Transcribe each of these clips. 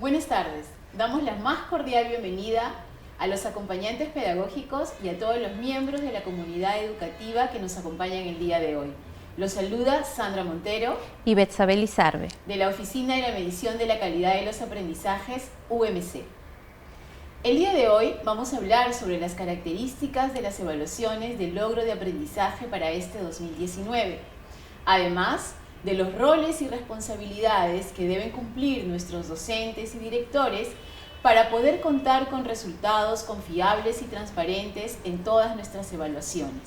Buenas tardes. Damos la más cordial bienvenida a los acompañantes pedagógicos y a todos los miembros de la comunidad educativa que nos acompañan el día de hoy. Los saluda Sandra Montero y Betsabel Izarbe, de la Oficina de la Medición de la Calidad de los Aprendizajes, UMC. El día de hoy vamos a hablar sobre las características de las evaluaciones de logro de aprendizaje para este 2019. Además de los roles y responsabilidades que deben cumplir nuestros docentes y directores para poder contar con resultados confiables y transparentes en todas nuestras evaluaciones.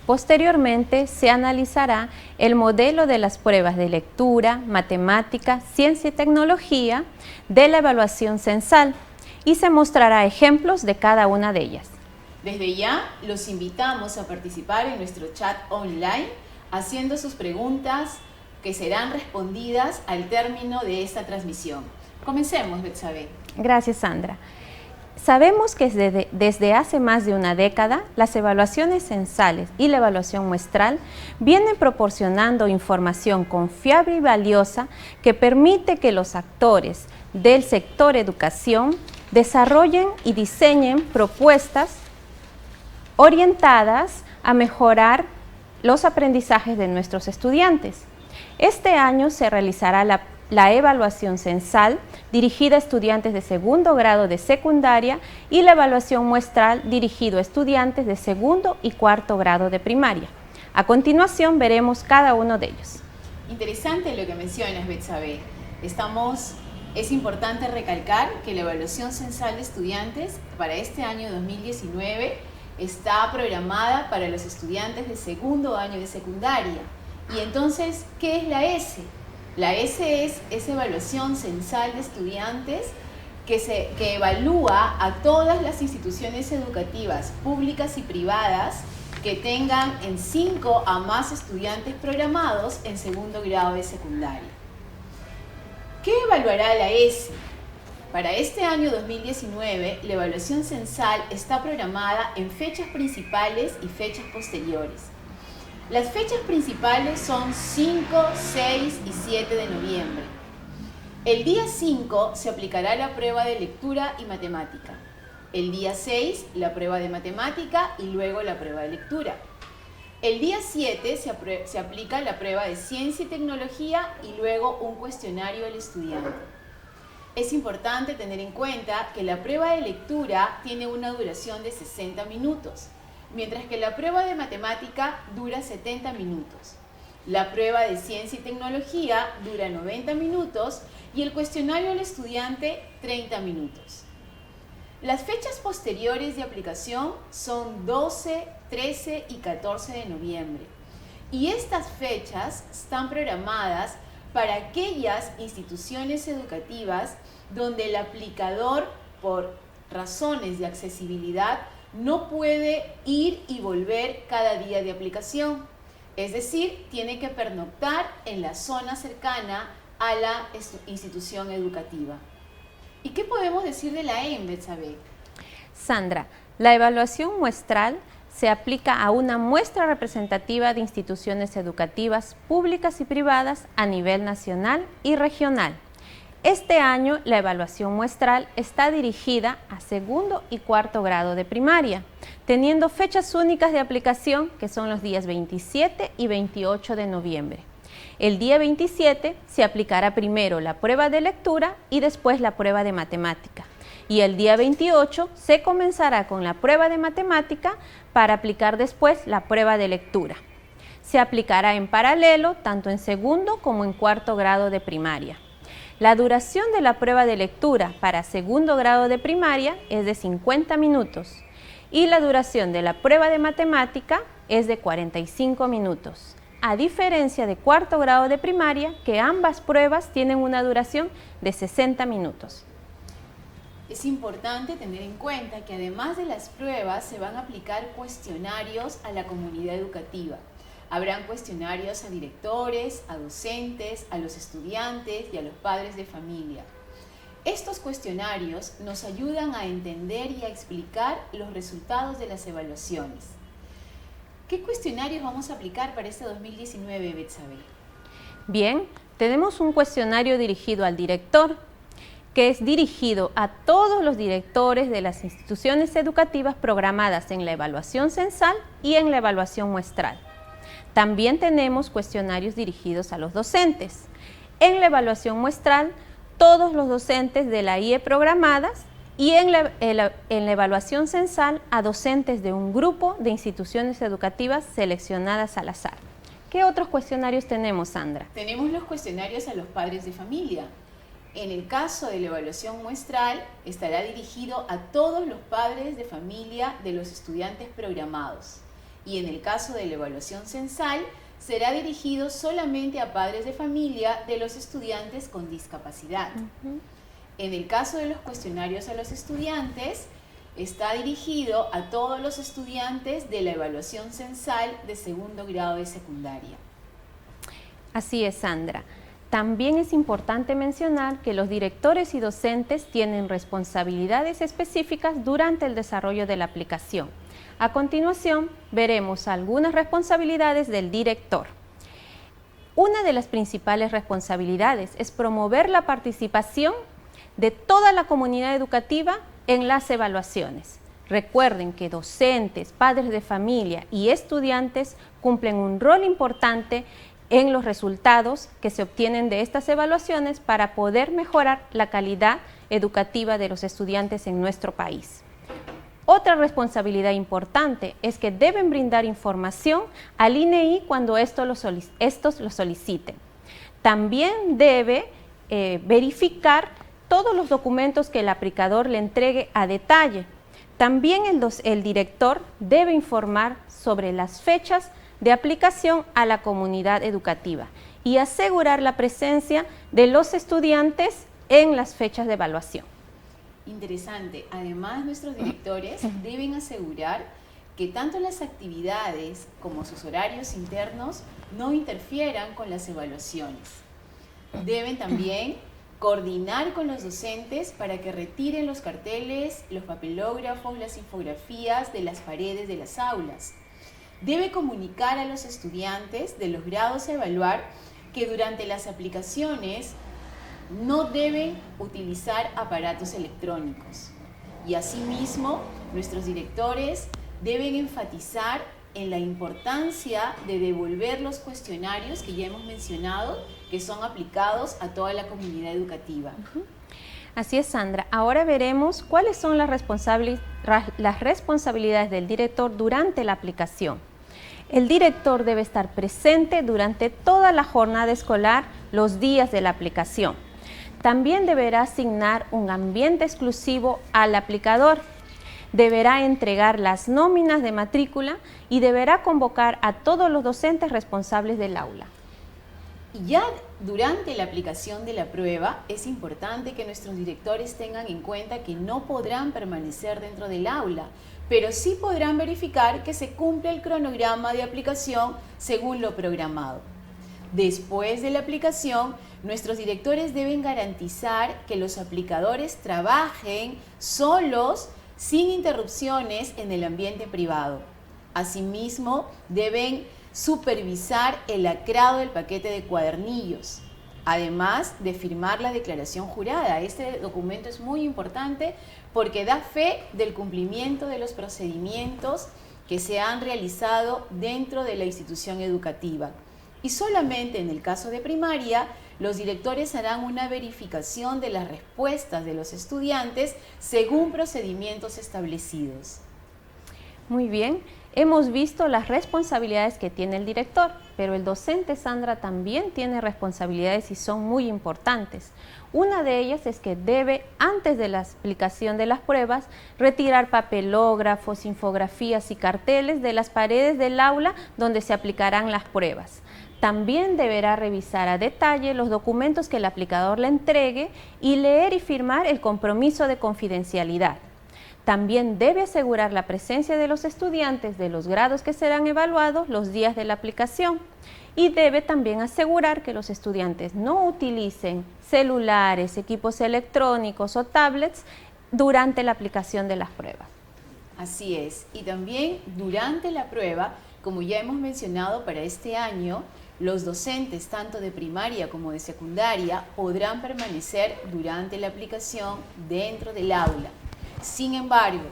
Posteriormente se analizará el modelo de las pruebas de lectura, matemática, ciencia y tecnología de la evaluación censal y se mostrará ejemplos de cada una de ellas. Desde ya los invitamos a participar en nuestro chat online haciendo sus preguntas que serán respondidas al término de esta transmisión. Comencemos, Betsabé. Gracias, Sandra. Sabemos que desde hace más de una década, las evaluaciones censales y la evaluación muestral vienen proporcionando información confiable y valiosa que permite que los actores del sector educación desarrollen y diseñen propuestas orientadas a mejorar los aprendizajes de nuestros estudiantes. Este año se realizará la evaluación censal dirigida a estudiantes de segundo grado de secundaria y la evaluación muestral dirigida a estudiantes de segundo y cuarto grado de primaria. A continuación veremos cada uno de ellos. Interesante lo que mencionas, Betsabé. Es importante recalcar que la evaluación censal de estudiantes para este año 2019 está programada para los estudiantes de segundo año de secundaria. Y entonces, ¿qué es la ESE? La ESE es esa evaluación censal de estudiantes que evalúa a todas las instituciones educativas públicas y privadas que tengan en 5 a más estudiantes programados en segundo grado de secundaria. ¿Qué evaluará la ESE? Para este año 2019, la evaluación censal está programada en fechas principales y fechas posteriores. Las fechas principales son 5, 6 y 7 de noviembre. El día 5 se aplicará la prueba de lectura y matemática. El día 6 la prueba de matemática y luego la prueba de lectura. El día 7 se aplica la prueba de ciencia y tecnología y luego un cuestionario al estudiante. Es importante tener en cuenta que la prueba de lectura tiene una duración de 60 minutos. Mientras que la prueba de matemática dura 70 minutos. La prueba de ciencia y tecnología dura 90 minutos y el cuestionario al estudiante 30 minutos. Las fechas posteriores de aplicación son 12, 13 y 14 de noviembre. Y estas fechas están programadas para aquellas instituciones educativas donde el aplicador, por razones de accesibilidad, no puede ir y volver cada día de aplicación. Es decir, tiene que pernoctar en la zona cercana a la institución educativa. ¿Y qué podemos decir de la EM, Betsabé? Sandra, la evaluación muestral se aplica a una muestra representativa de instituciones educativas públicas y privadas a nivel nacional y regional. Este año la evaluación muestral está dirigida a segundo y cuarto grado de primaria, teniendo fechas únicas de aplicación que son los días 27 y 28 de noviembre. El día 27 se aplicará primero la prueba de lectura y después la prueba de matemática. Y el día 28 se comenzará con la prueba de matemática para aplicar después la prueba de lectura. Se aplicará en paralelo tanto en segundo como en cuarto grado de primaria. La duración de la prueba de lectura para segundo grado de primaria es de 50 minutos y la duración de la prueba de matemática es de 45 minutos, a diferencia de cuarto grado de primaria, que ambas pruebas tienen una duración de 60 minutos. Es importante tener en cuenta que además de las pruebas se van a aplicar cuestionarios a la comunidad educativa. Habrán cuestionarios a directores, a docentes, a los estudiantes y a los padres de familia. Estos cuestionarios nos ayudan a entender y a explicar los resultados de las evaluaciones. ¿Qué cuestionarios vamos a aplicar para este 2019, Betsabé? Bien, tenemos un cuestionario dirigido al director. que es dirigido a todos los directores de las instituciones educativas programadas en la evaluación censal y en la evaluación muestral. También tenemos cuestionarios dirigidos a los docentes. En la evaluación muestral, todos los docentes de la IE programadas, y en la evaluación censal a docentes de un grupo de instituciones educativas seleccionadas al azar. ¿Qué otros cuestionarios tenemos, Sandra? Tenemos los cuestionarios a los padres de familia. En el caso de la evaluación muestral, estará dirigido a todos los padres de familia de los estudiantes programados. Y en el caso de la evaluación censal, será dirigido solamente a padres de familia de los estudiantes con discapacidad. En el caso de los cuestionarios a los estudiantes, está dirigido a todos los estudiantes de la evaluación censal de segundo grado de secundaria. Así es, Sandra. También es importante mencionar que los directores y docentes tienen responsabilidades específicas durante el desarrollo de la aplicación. A continuación, veremos algunas responsabilidades del director. Una de las principales responsabilidades es promover la participación de toda la comunidad educativa en las evaluaciones. Recuerden que docentes, padres de familia y estudiantes cumplen un rol importante en los resultados que se obtienen de estas evaluaciones para poder mejorar la calidad educativa de los estudiantes en nuestro país. Otra responsabilidad importante es que deben brindar información al INEI cuando estos lo soliciten. También debe verificar todos los documentos que el aplicador le entregue a detalle. También el director debe informar sobre las fechas de aplicación a la comunidad educativa y asegurar la presencia de los estudiantes en las fechas de evaluación. Interesante. Además, nuestros directores deben asegurar que tanto las actividades como sus horarios internos no interfieran con las evaluaciones. Deben también coordinar con los docentes para que retiren los carteles, los papelógrafos, las infografías de las paredes de las aulas. Debe comunicar a los estudiantes de los grados a evaluar que durante las aplicaciones no deben utilizar aparatos electrónicos. Y asimismo, nuestros directores deben enfatizar en la importancia de devolver los cuestionarios que ya hemos mencionado, que son aplicados a toda la comunidad educativa. Así es, Sandra. Ahora veremos cuáles son las responsabilidades del director durante la aplicación. El director debe estar presente durante toda la jornada escolar, los días de la aplicación. También deberá asignar un ambiente exclusivo al aplicador. Deberá entregar las nóminas de matrícula y deberá convocar a todos los docentes responsables del aula. Y ya durante la aplicación de la prueba es importante que nuestros directores tengan en cuenta que no podrán permanecer dentro del aula, pero sí podrán verificar que se cumple el cronograma de aplicación según lo programado. Después de la aplicación, nuestros directores deben garantizar que los aplicadores trabajen solos, sin interrupciones en el ambiente privado. Asimismo, deben supervisar el lacrado del paquete de cuadernillos, además de firmar la declaración jurada. Este documento es muy importante porque da fe del cumplimiento de los procedimientos que se han realizado dentro de la institución educativa. Y solamente en el caso de primaria, los directores harán una verificación de las respuestas de los estudiantes según procedimientos establecidos. Muy bien, hemos visto las responsabilidades que tiene el director, pero el docente, Sandra, también tiene responsabilidades y son muy importantes. Una de ellas es que debe, antes de la aplicación de las pruebas, retirar papelógrafos, infografías y carteles de las paredes del aula donde se aplicarán las pruebas. También deberá revisar a detalle los documentos que el aplicador le entregue y leer y firmar el compromiso de confidencialidad. También debe asegurar la presencia de los estudiantes de los grados que serán evaluados los días de la aplicación y debe también asegurar que los estudiantes no utilicen celulares, equipos electrónicos o tablets durante la aplicación de las pruebas. Así es, y también durante la prueba, como ya hemos mencionado para este año, los docentes tanto de primaria como de secundaria podrán permanecer durante la aplicación dentro del aula. Sin embargo,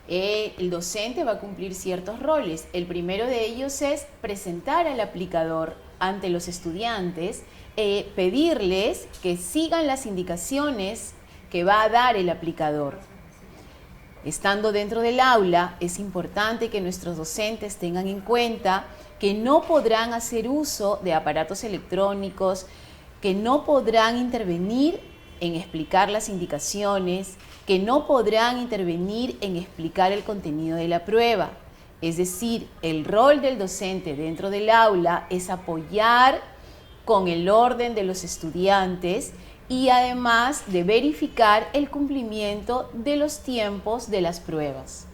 el docente va a cumplir ciertos roles. El primero de ellos es presentar al aplicador ante los estudiantes, pedirles que sigan las indicaciones que va a dar el aplicador. Estando dentro del aula, es importante que nuestros docentes tengan en cuenta que no podrán hacer uso de aparatos electrónicos, que no podrán intervenir en explicar las indicaciones, que no podrán intervenir en explicar el contenido de la prueba. Es decir, el rol del docente dentro del aula es apoyar con el orden de los estudiantes y además de verificar el cumplimiento de los tiempos de las pruebas.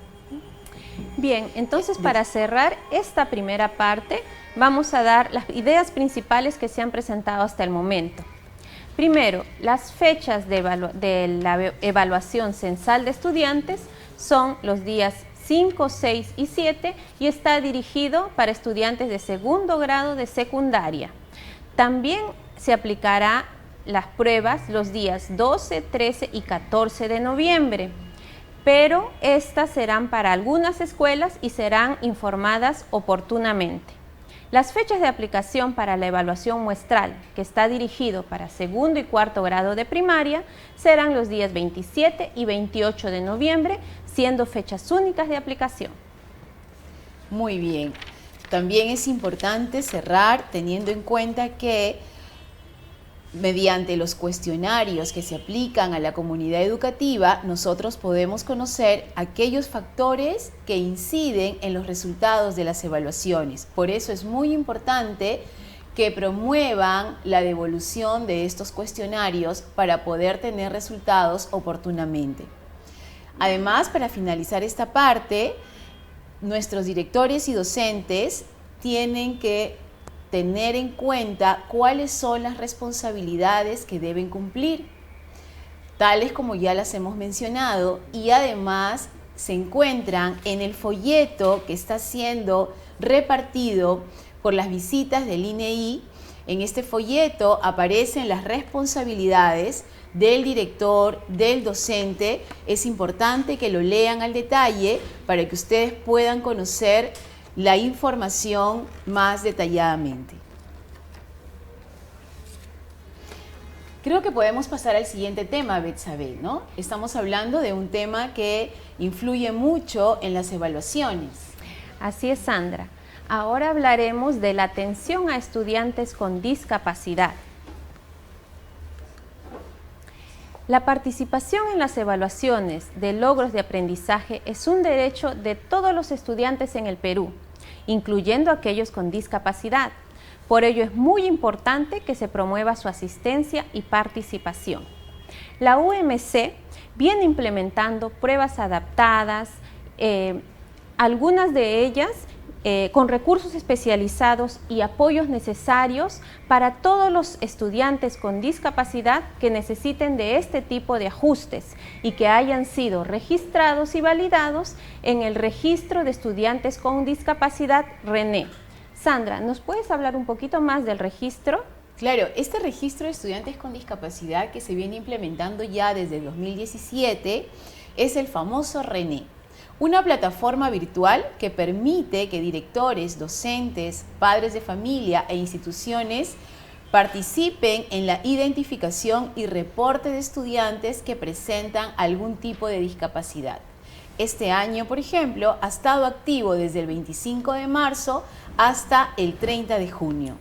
Bien, entonces para cerrar esta primera parte vamos a dar las ideas principales que se han presentado hasta el momento. Primero, las fechas de la evaluación censal de estudiantes son los días 5, 6 y 7 y está dirigido para estudiantes de segundo grado de secundaria. También se aplicará las pruebas los días 12, 13 y 14 de noviembre, pero estas serán para algunas escuelas y serán informadas oportunamente. Las fechas de aplicación para la evaluación muestral, que está dirigido para segundo y cuarto grado de primaria, serán los días 27 y 28 de noviembre, siendo fechas únicas de aplicación. Muy bien. También es importante cerrar teniendo en cuenta que mediante los cuestionarios que se aplican a la comunidad educativa, nosotros podemos conocer aquellos factores que inciden en los resultados de las evaluaciones. Por eso es muy importante que promuevan la devolución de estos cuestionarios para poder tener resultados oportunamente. Además, para finalizar esta parte, nuestros directores y docentes tienen que tener en cuenta cuáles son las responsabilidades que deben cumplir, tales como ya las hemos mencionado, y además se encuentran en el folleto que está siendo repartido por las visitas del INEI. En este folleto aparecen las responsabilidades del director, del docente. Es importante que lo lean al detalle para que ustedes puedan conocer la información más detalladamente. Creo que podemos pasar al siguiente tema, Betsabe, ¿no? Estamos hablando de un tema que influye mucho en las evaluaciones. Así es, Sandra. Ahora hablaremos de la atención a estudiantes con discapacidad. La participación en las evaluaciones de logros de aprendizaje es un derecho de todos los estudiantes en el Perú, incluyendo aquellos con discapacidad. Por ello es muy importante que se promueva su asistencia y participación. La UMC viene implementando pruebas adaptadas, algunas de ellas con recursos especializados y apoyos necesarios para todos los estudiantes con discapacidad que necesiten de este tipo de ajustes y que hayan sido registrados y validados en el registro de estudiantes con discapacidad RENE. Sandra, ¿nos puedes hablar un poquito más del registro? Claro, este registro de estudiantes con discapacidad que se viene implementando ya desde 2017 es el famoso RENE. Una plataforma virtual que permite que directores, docentes, padres de familia e instituciones participen en la identificación y reporte de estudiantes que presentan algún tipo de discapacidad. Este año, por ejemplo, ha estado activo desde el 25 de marzo hasta el 30 de junio.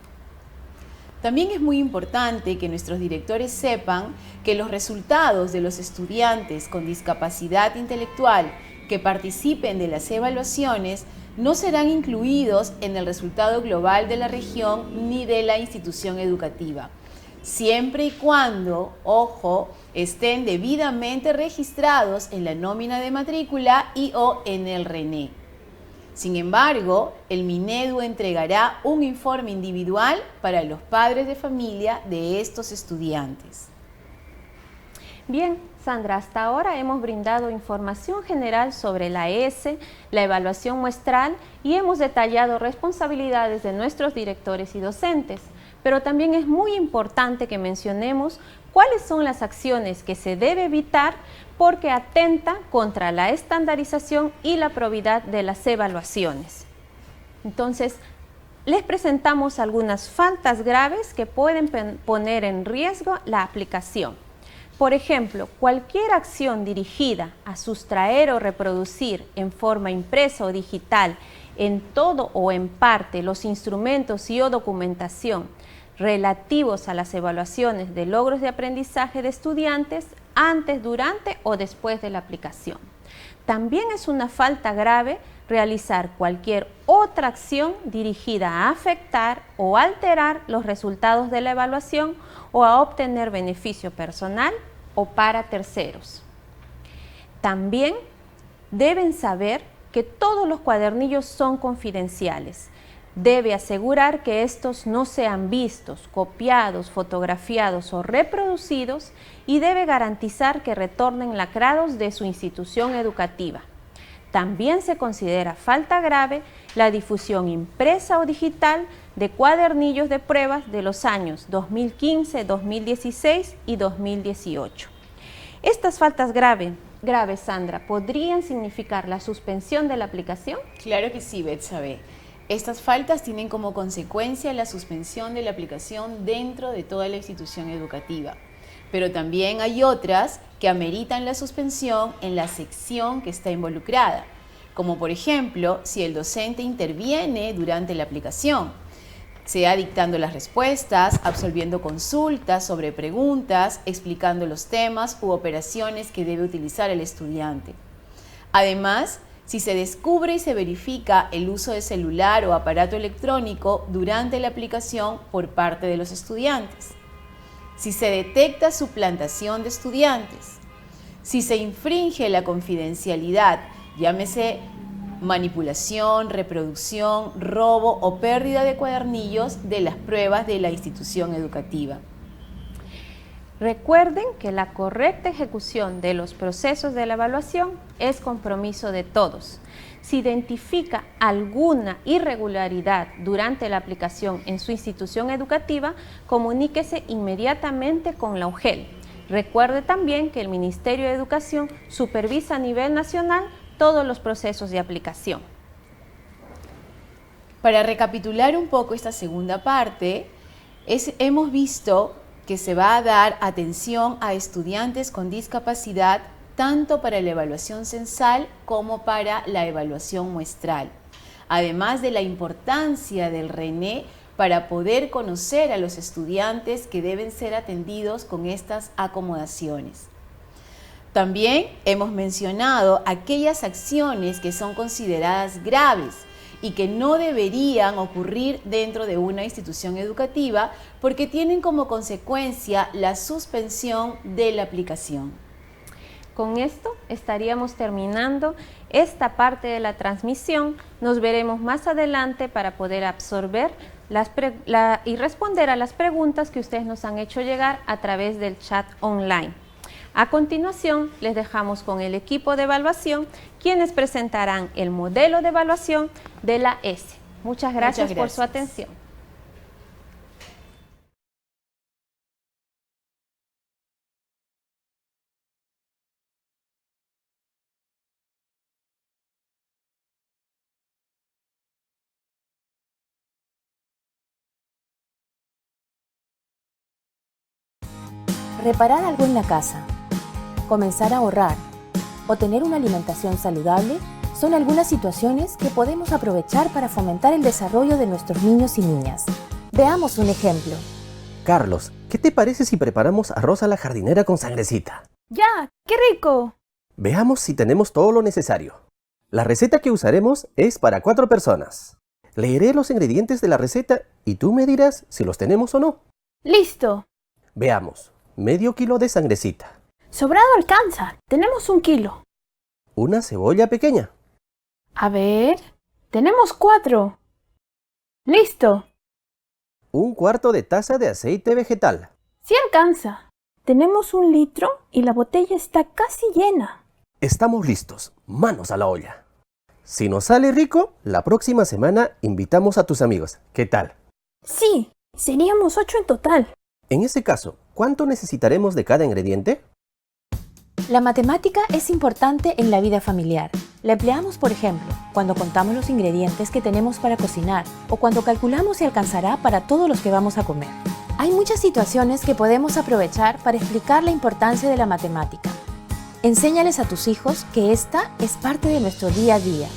También es muy importante que nuestros directores sepan que los resultados de los estudiantes con discapacidad intelectual que participen de las evaluaciones no serán incluidos en el resultado global de la región ni de la institución educativa, siempre y cuando, ojo, estén debidamente registrados en la nómina de matrícula y o en el RENE. Sin embargo, el Minedu entregará un informe individual para los padres de familia de estos estudiantes. Bien, Sandra, hasta ahora hemos brindado información general sobre la ES, la evaluación muestral y hemos detallado responsabilidades de nuestros directores y docentes. Pero también es muy importante que mencionemos cuáles son las acciones que se debe evitar porque atenta contra la estandarización y la probidad de las evaluaciones. Entonces, les presentamos algunas faltas graves que pueden poner en riesgo la aplicación. Por ejemplo, cualquier acción dirigida a sustraer o reproducir en forma impresa o digital en todo o en parte los instrumentos y o documentación relativos a las evaluaciones de logros de aprendizaje de estudiantes antes, durante o después de la aplicación. También es una falta grave realizar cualquier otra acción dirigida a afectar o alterar los resultados de la evaluación o a obtener beneficio personal o para terceros. También deben saber que todos los cuadernillos son confidenciales. Debe asegurar que estos no sean vistos, copiados, fotografiados o reproducidos y debe garantizar que retornen lacrados de su institución educativa. También se considera falta grave la difusión impresa o digital de cuadernillos de pruebas de los años 2015, 2016 y 2018. Estas faltas graves, Sandra, ¿podrían significar la suspensión de la aplicación? Claro que sí, Betsabe. Estas faltas tienen como consecuencia la suspensión de la aplicación dentro de toda la institución educativa. Pero también hay otras que ameritan la suspensión en la sección que está involucrada, como por ejemplo si el docente interviene durante la aplicación, sea dictando las respuestas, absolviendo consultas sobre preguntas, explicando los temas u operaciones que debe utilizar el estudiante. Además, si se descubre y se verifica el uso de celular o aparato electrónico durante la aplicación por parte de los estudiantes. Si se detecta suplantación de estudiantes, si se infringe la confidencialidad, llámese manipulación, reproducción, robo o pérdida de cuadernillos de las pruebas de la institución educativa. Recuerden que la correcta ejecución de los procesos de la evaluación es compromiso de todos. Si identifica alguna irregularidad durante la aplicación en su institución educativa, comuníquese inmediatamente con la UGEL. Recuerde también que el Ministerio de Educación supervisa a nivel nacional todos los procesos de aplicación. Para recapitular un poco esta segunda parte, hemos visto que se va a dar atención a estudiantes con discapacidad tanto para la evaluación censal como para la evaluación muestral, además de la importancia del RENE para poder conocer a los estudiantes que deben ser atendidos con estas acomodaciones. También hemos mencionado aquellas acciones que son consideradas graves y que no deberían ocurrir dentro de una institución educativa porque tienen como consecuencia la suspensión de la aplicación. Con esto estaríamos terminando esta parte de la transmisión. Nos veremos más adelante para poder absorber y responder a las preguntas que ustedes nos han hecho llegar a través del chat online. A continuación, les dejamos con el equipo de evaluación, quienes presentarán el modelo de evaluación de la ES. Muchas gracias por su atención. Reparar algo en la casa, comenzar a ahorrar o tener una alimentación saludable son algunas situaciones que podemos aprovechar para fomentar el desarrollo de nuestros niños y niñas. Veamos un ejemplo. Carlos, ¿qué te parece si preparamos arroz a la jardinera con sangrecita? ¡Ya! ¡Qué rico! Veamos si tenemos todo lo necesario. La receta que usaremos es para 4 personas. Leeré los ingredientes de la receta y tú me dirás si los tenemos o no. ¡Listo! Veamos. Medio kilo de sangrecita. Sobrado alcanza. Tenemos 1 kilo. Una cebolla pequeña. A ver. Tenemos 4. ¡Listo! 1/4 de taza de aceite vegetal. Sí alcanza. Tenemos 1 litro y la botella está casi llena. Estamos listos. Manos a la olla. Si nos sale rico, la próxima semana invitamos a tus amigos. ¿Qué tal? Sí, seríamos 8 en total. En ese caso, ¿cuánto necesitaremos de cada ingrediente? La matemática es importante en la vida familiar. La empleamos, por ejemplo, cuando contamos los ingredientes que tenemos para cocinar o cuando calculamos si alcanzará para todos los que vamos a comer. Hay muchas situaciones que podemos aprovechar para explicar la importancia de la matemática. Enséñales a tus hijos que esta es parte de nuestro día a día.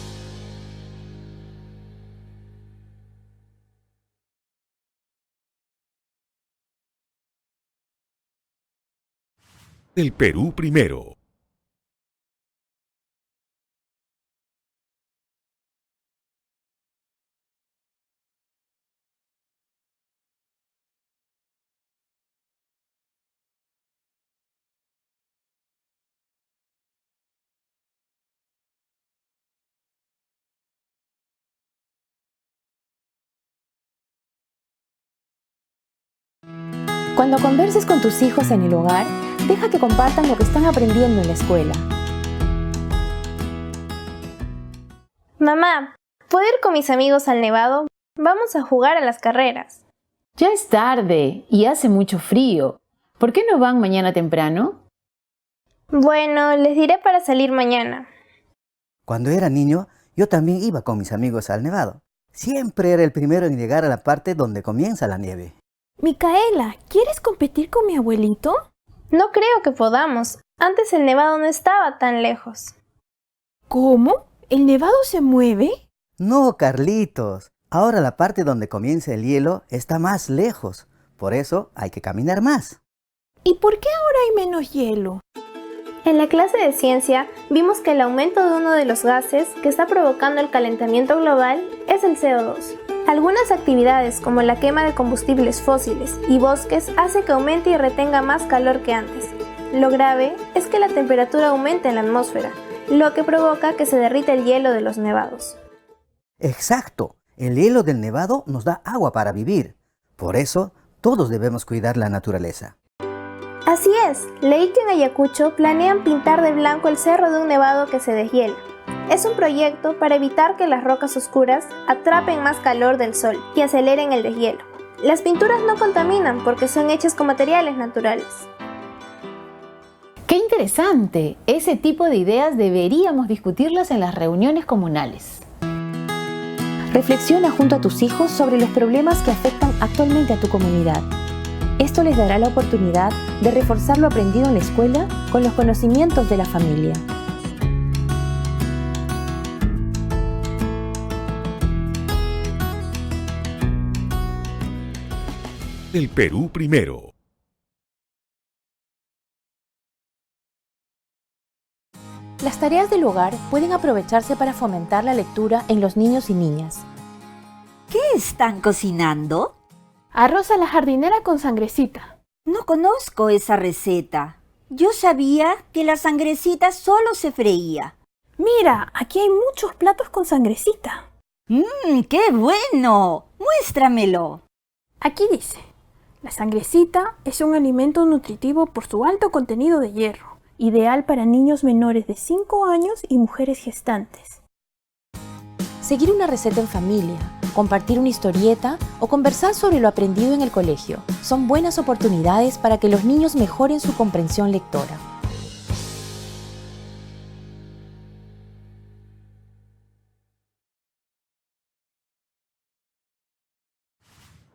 El Perú primero. Cuando converses con tus hijos en el hogar, deja que compartan lo que están aprendiendo en la escuela. Mamá, ¿puedo ir con mis amigos al nevado? Vamos a jugar a las carreras. Ya es tarde y hace mucho frío. ¿Por qué no van mañana temprano? Bueno, les diré para salir mañana. Cuando era niño, yo también iba con mis amigos al nevado. Siempre era el primero en llegar a la parte donde comienza la nieve. Micaela, ¿quieres competir con mi abuelito? No creo que podamos. Antes el nevado no estaba tan lejos. ¿Cómo? ¿El nevado se mueve? No, Carlitos. Ahora la parte donde comienza el hielo está más lejos. Por eso hay que caminar más. ¿Y por qué ahora hay menos hielo? En la clase de ciencia vimos que el aumento de uno de los gases que está provocando el calentamiento global es el CO2. Algunas actividades como la quema de combustibles fósiles y bosques hace que aumente y retenga más calor que antes. Lo grave es que la temperatura aumenta en la atmósfera, lo que provoca que se derrita el hielo de los nevados. Exacto. El hielo del nevado nos da agua para vivir. Por eso, todos debemos cuidar la naturaleza. Así es, leí que en Ayacucho planean pintar de blanco el cerro de un nevado que se deshiela. Es un proyecto para evitar que las rocas oscuras atrapen más calor del sol y aceleren el deshielo. Las pinturas no contaminan porque son hechas con materiales naturales. ¡Qué interesante! Ese tipo de ideas deberíamos discutirlas en las reuniones comunales. Reflexiona junto a tus hijos sobre los problemas que afectan actualmente a tu comunidad. Esto les dará la oportunidad de reforzar lo aprendido en la escuela con los conocimientos de la familia. El Perú primero. Las tareas del hogar pueden aprovecharse para fomentar la lectura en los niños y niñas. ¿Qué están cocinando? Arroz a la jardinera con sangrecita. No conozco esa receta. Yo sabía que la sangrecita solo se freía. Mira, aquí hay muchos platos con sangrecita. ¡Qué bueno! ¡Muéstramelo! Aquí dice, la sangrecita es un alimento nutritivo por su alto contenido de hierro, ideal para niños menores de 5 años y mujeres gestantes. Seguir una receta en familia, compartir una historieta o conversar sobre lo aprendido en el colegio son buenas oportunidades para que los niños mejoren su comprensión lectora.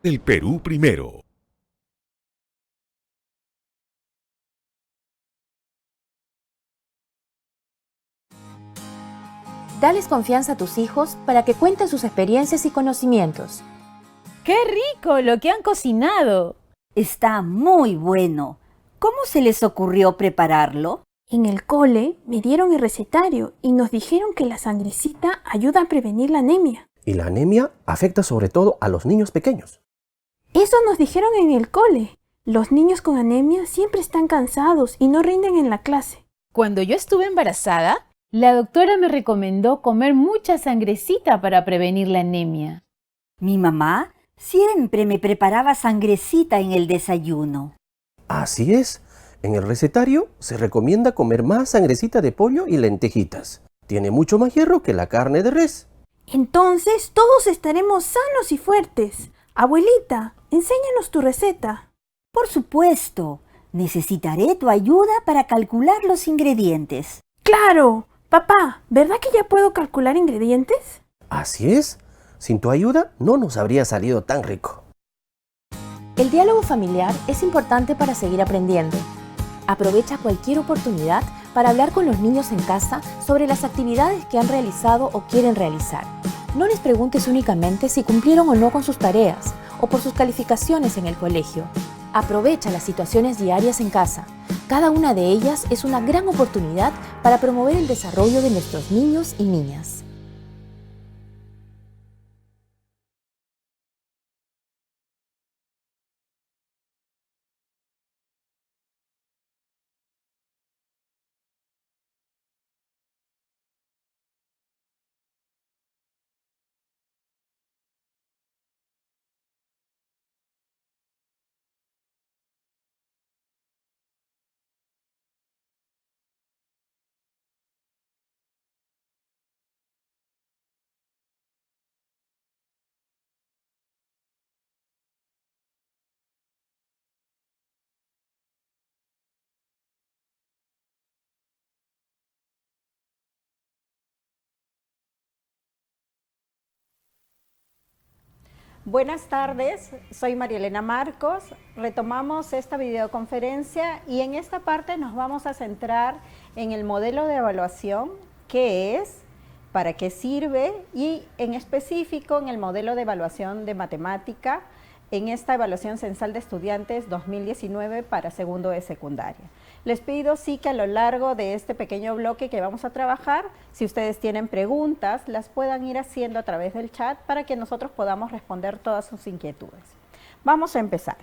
El Perú primero. Dales confianza a tus hijos para que cuenten sus experiencias y conocimientos. ¡Qué rico lo que han cocinado! Está muy bueno. ¿Cómo se les ocurrió prepararlo? En el cole me dieron el recetario y nos dijeron que la sangrecita ayuda a prevenir la anemia. Y la anemia afecta sobre todo a los niños pequeños. Eso nos dijeron en el cole. Los niños con anemia siempre están cansados y no rinden en la clase. Cuando yo estuve embarazada, la doctora me recomendó comer mucha sangrecita para prevenir la anemia. Mi mamá siempre me preparaba sangrecita en el desayuno. Así es. En el recetario se recomienda comer más sangrecita de pollo y lentejitas. Tiene mucho más hierro que la carne de res. Entonces todos estaremos sanos y fuertes. Abuelita, enséñanos tu receta. Por supuesto, necesitaré tu ayuda para calcular los ingredientes. ¡Claro! Papá, ¿verdad que ya puedo calcular ingredientes? Así es. Sin tu ayuda no nos habría salido tan rico. El diálogo familiar es importante para seguir aprendiendo. Aprovecha cualquier oportunidad para hablar con los niños en casa sobre las actividades que han realizado o quieren realizar. No les preguntes únicamente si cumplieron o no con sus tareas o por sus calificaciones en el colegio. Aprovecha las situaciones diarias en casa. Cada una de ellas es una gran oportunidad para promover el desarrollo de nuestros niños y niñas. Buenas tardes, soy María Elena Marcos. Retomamos esta videoconferencia y en esta parte nos vamos a centrar en el modelo de evaluación, qué es, para qué sirve y en específico en el modelo de evaluación de matemática en esta evaluación censal de estudiantes 2019 para segundo de secundaria. Les pido sí que a lo largo de este pequeño bloque que vamos a trabajar, si ustedes tienen preguntas, las puedan ir haciendo a través del chat para que nosotros podamos responder todas sus inquietudes. Vamos a empezar.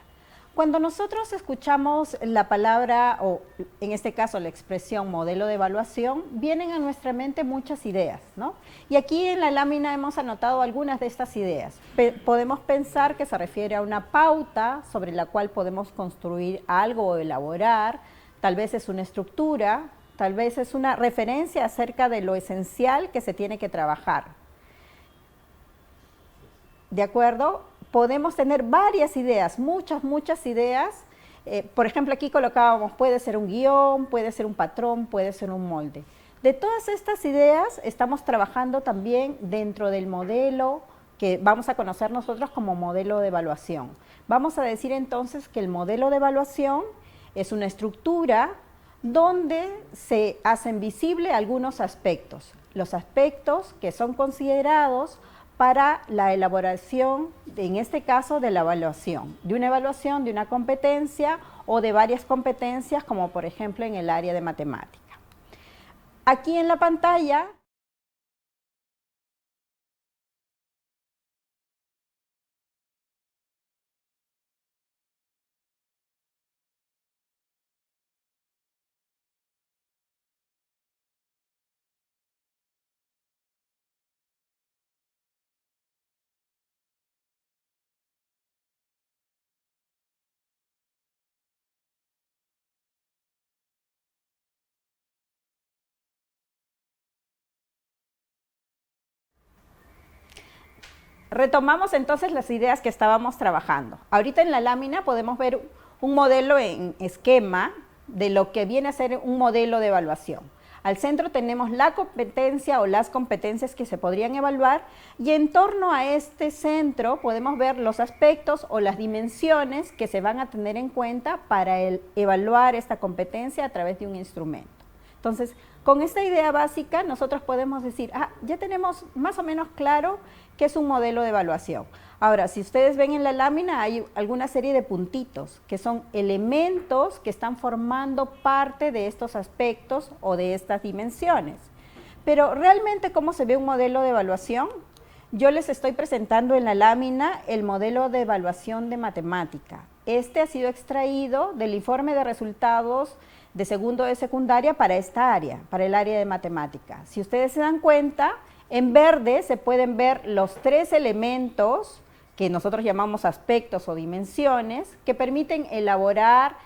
Cuando nosotros escuchamos la palabra, o en este caso la expresión modelo de evaluación, vienen a nuestra mente muchas ideas, ¿no? Y aquí en la lámina hemos anotado algunas de estas ideas. Podemos pensar que se refiere a una pauta sobre la cual podemos construir algo o elaborar. Tal vez es una estructura, tal vez es una referencia acerca de lo esencial que se tiene que trabajar. ¿De acuerdo? Podemos tener varias ideas, muchas ideas. Por ejemplo, aquí colocábamos, puede ser un guión, puede ser un patrón, puede ser un molde. De todas estas ideas estamos trabajando también dentro del modelo que vamos a conocer nosotros como modelo de evaluación. Vamos a decir entonces que el modelo de evaluación es una estructura donde se hacen visibles algunos aspectos. Los aspectos que son considerados para la elaboración, en este caso, de la evaluación. De una evaluación de una competencia o de varias competencias, como por ejemplo en el área de matemática. Aquí en la pantalla retomamos entonces las ideas que estábamos trabajando. Ahorita en la lámina podemos ver un modelo en esquema de lo que viene a ser un modelo de evaluación. Al centro tenemos la competencia o las competencias que se podrían evaluar y en torno a este centro podemos ver los aspectos o las dimensiones que se van a tener en cuenta para evaluar esta competencia a través de un instrumento. Entonces, con esta idea básica nosotros podemos decir, ya tenemos más o menos claro qué es un modelo de evaluación. Ahora, si ustedes ven en la lámina hay alguna serie de puntitos que son elementos que están formando parte de estos aspectos o de estas dimensiones. Pero realmente, ¿cómo se ve un modelo de evaluación? Yo les estoy presentando en la lámina el modelo de evaluación de matemática. Este ha sido extraído del informe de resultados de segundo de secundaria para esta área, para el área de matemática. Si ustedes se dan cuenta, en verde se pueden ver los 3 elementos que nosotros llamamos aspectos o dimensiones que permiten elaborar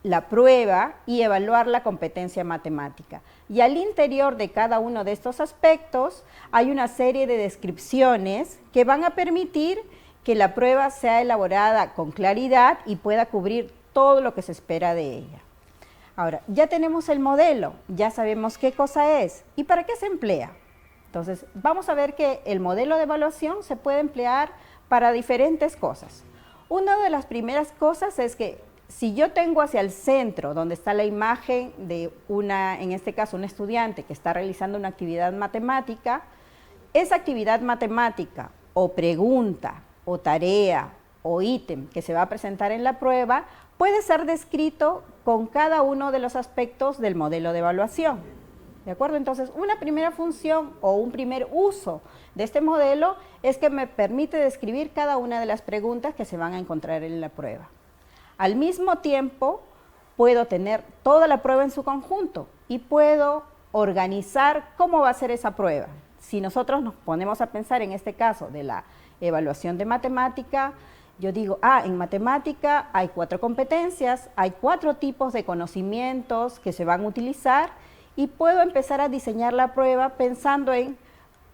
la prueba y evaluar la competencia matemática. Y al interior de cada uno de estos aspectos hay una serie de descripciones que van a permitir que la prueba sea elaborada con claridad y pueda cubrir todo lo que se espera de ella. Ahora, ya tenemos el modelo, ya sabemos qué cosa es y para qué se emplea. Entonces, vamos a ver que el modelo de evaluación se puede emplear para diferentes cosas. Una de las primeras cosas es que si yo tengo hacia el centro, donde está la imagen de en este caso, un estudiante que está realizando una actividad matemática, esa actividad matemática o pregunta o tarea o ítem que se va a presentar en la prueba puede ser descrito con cada uno de los aspectos del modelo de evaluación. ¿De acuerdo? Entonces, una primera función o un primer uso de este modelo es que me permite describir cada una de las preguntas que se van a encontrar en la prueba. Al mismo tiempo, puedo tener toda la prueba en su conjunto y puedo organizar cómo va a ser esa prueba. Si nosotros nos ponemos a pensar en este caso de la evaluación de matemática, yo digo, en matemática hay 4 competencias, hay 4 tipos de conocimientos que se van a utilizar y puedo empezar a diseñar la prueba pensando en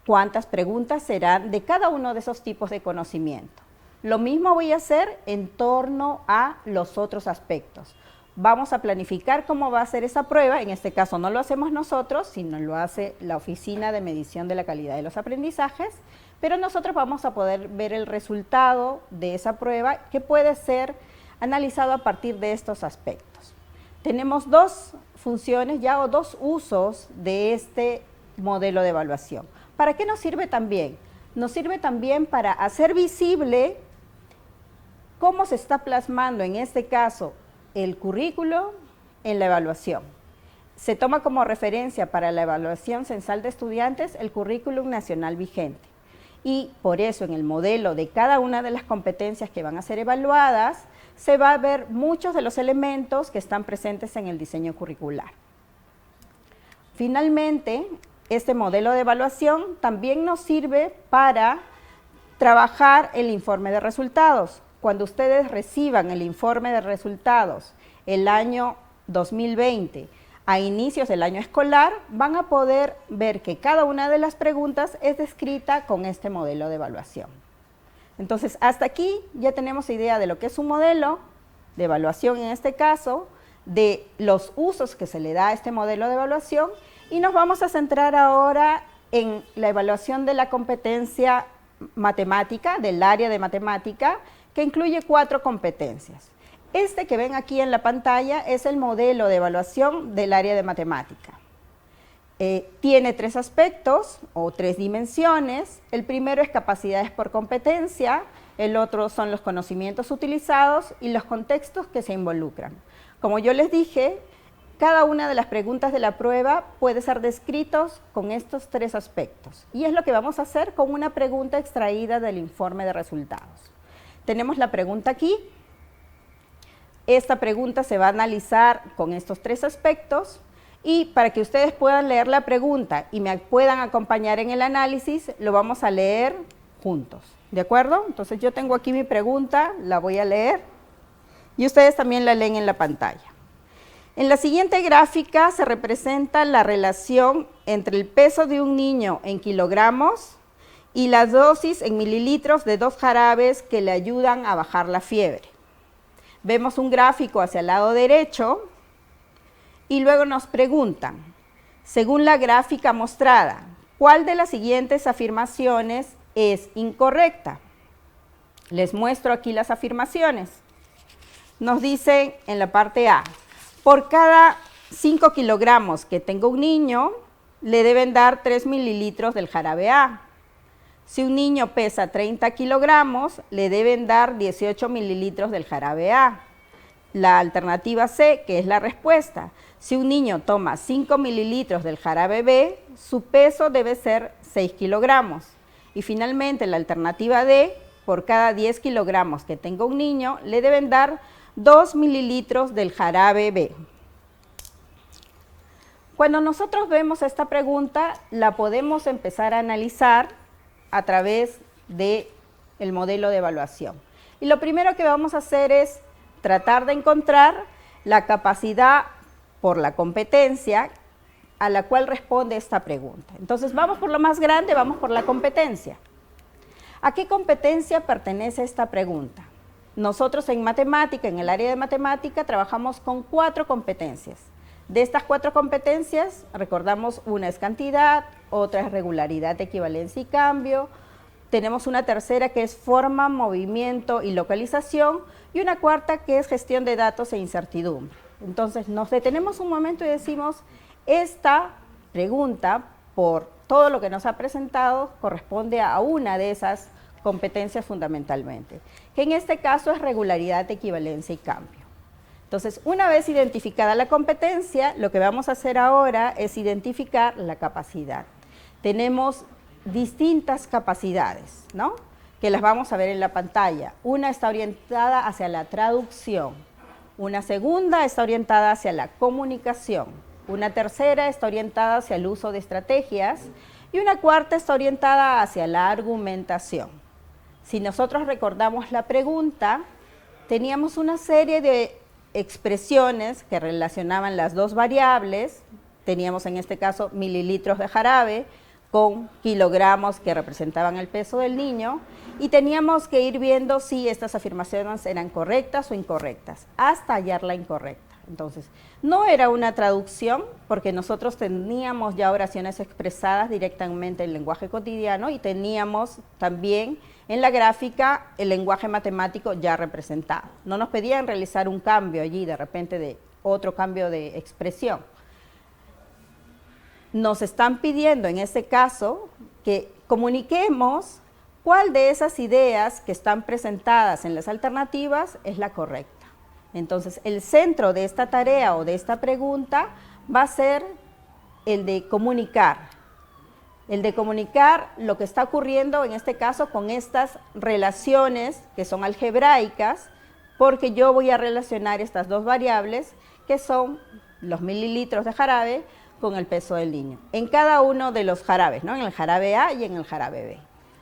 cuántas preguntas serán de cada uno de esos tipos de conocimiento. Lo mismo voy a hacer en torno a los otros aspectos. Vamos a planificar cómo va a ser esa prueba, en este caso no lo hacemos nosotros, sino lo hace la Oficina de Medición de la Calidad de los Aprendizajes, pero nosotros vamos a poder ver el resultado de esa prueba que puede ser analizado a partir de estos aspectos. Tenemos 2 funciones ya o 2 usos de este modelo de evaluación. ¿Para qué nos sirve también? Nos sirve también para hacer visible cómo se está plasmando en este caso el currículo en la evaluación. Se toma como referencia para la evaluación censal de estudiantes el currículum nacional vigente. Y por eso en el modelo de cada una de las competencias que van a ser evaluadas, se va a ver muchos de los elementos que están presentes en el diseño curricular. Finalmente, este modelo de evaluación también nos sirve para trabajar el informe de resultados. Cuando ustedes reciban el informe de resultados el año 2020, a inicios del año escolar, van a poder ver que cada una de las preguntas es descrita con este modelo de evaluación. Entonces, hasta aquí ya tenemos idea de lo que es un modelo de evaluación en este caso, de los usos que se le da a este modelo de evaluación y nos vamos a centrar ahora en la evaluación de la competencia matemática, del área de matemática, que incluye 4 competencias. Este que ven aquí en la pantalla es el modelo de evaluación del área de matemática. Tiene 3 aspectos o 3 dimensiones. El primero es capacidades por competencia, el otro son los conocimientos utilizados y los contextos que se involucran. Como yo les dije, cada una de las preguntas de la prueba puede ser descritos con estos 3 aspectos. Y es lo que vamos a hacer con una pregunta extraída del informe de resultados. Tenemos la pregunta aquí. Esta pregunta se va a analizar con estos 3 aspectos y para que ustedes puedan leer la pregunta y me puedan acompañar en el análisis, lo vamos a leer juntos, ¿de acuerdo? Entonces yo tengo aquí mi pregunta, la voy a leer y ustedes también la leen en la pantalla. En la siguiente gráfica se representa la relación entre el peso de un niño en kilogramos y la dosis en mililitros de 2 jarabes que le ayudan a bajar la fiebre. Vemos un gráfico hacia el lado derecho y luego nos preguntan, según la gráfica mostrada, ¿cuál de las siguientes afirmaciones es incorrecta? Les muestro aquí las afirmaciones. Nos dicen en la parte A, por cada 5 kilogramos que tenga un niño, le deben dar 3 mililitros del jarabe A. Si un niño pesa 30 kilogramos, le deben dar 18 mililitros del jarabe A. La alternativa C, que es la respuesta. Si un niño toma 5 mililitros del jarabe B, su peso debe ser 6 kilogramos. Y finalmente la alternativa D, por cada 10 kilogramos que tenga un niño, le deben dar 2 mililitros del jarabe B. Cuando nosotros vemos esta pregunta, la podemos empezar a analizar a través del modelo de evaluación. Y lo primero que vamos a hacer es tratar de encontrar la capacidad por la competencia a la cual responde esta pregunta. Entonces, vamos por lo más grande, vamos por la competencia. ¿A qué competencia pertenece esta pregunta? Nosotros en matemática, en el área de matemática, trabajamos con 4 competencias. De estas 4 competencias, recordamos, una es cantidad, otra es regularidad, equivalencia y cambio. Tenemos una tercera que es forma, movimiento y localización, y una cuarta que es gestión de datos e incertidumbre. Entonces, nos detenemos un momento y decimos, esta pregunta, por todo lo que nos ha presentado, corresponde a una de esas competencias fundamentalmente, que en este caso es regularidad, equivalencia y cambio. Entonces, una vez identificada la competencia, lo que vamos a hacer ahora es identificar la capacidad. Tenemos distintas capacidades, ¿no?, que las vamos a ver en la pantalla. Una está orientada hacia la traducción, una segunda está orientada hacia la comunicación, una tercera está orientada hacia el uso de estrategias y una cuarta está orientada hacia la argumentación. Si nosotros recordamos la pregunta, teníamos una serie de expresiones que relacionaban las dos variables, teníamos en este caso mililitros de jarabe con kilogramos que representaban el peso del niño, y teníamos que ir viendo si estas afirmaciones eran correctas o incorrectas, hasta hallar la incorrecta. Entonces, no era una traducción, porque nosotros teníamos ya oraciones expresadas directamente en lenguaje cotidiano y teníamos también en la gráfica el lenguaje matemático ya representado. No nos pedían realizar un cambio allí, de repente de otro cambio de expresión. Nos están pidiendo en este caso que comuniquemos cuál de esas ideas que están presentadas en las alternativas es la correcta. Entonces, el centro de esta tarea o de esta pregunta va a ser el de comunicar lo que está ocurriendo en este caso con estas relaciones que son algebraicas, porque yo voy a relacionar estas dos variables que son los mililitros de jarabe con el peso del niño, en cada uno de los jarabes, ¿no?, en el jarabe A y en el jarabe B.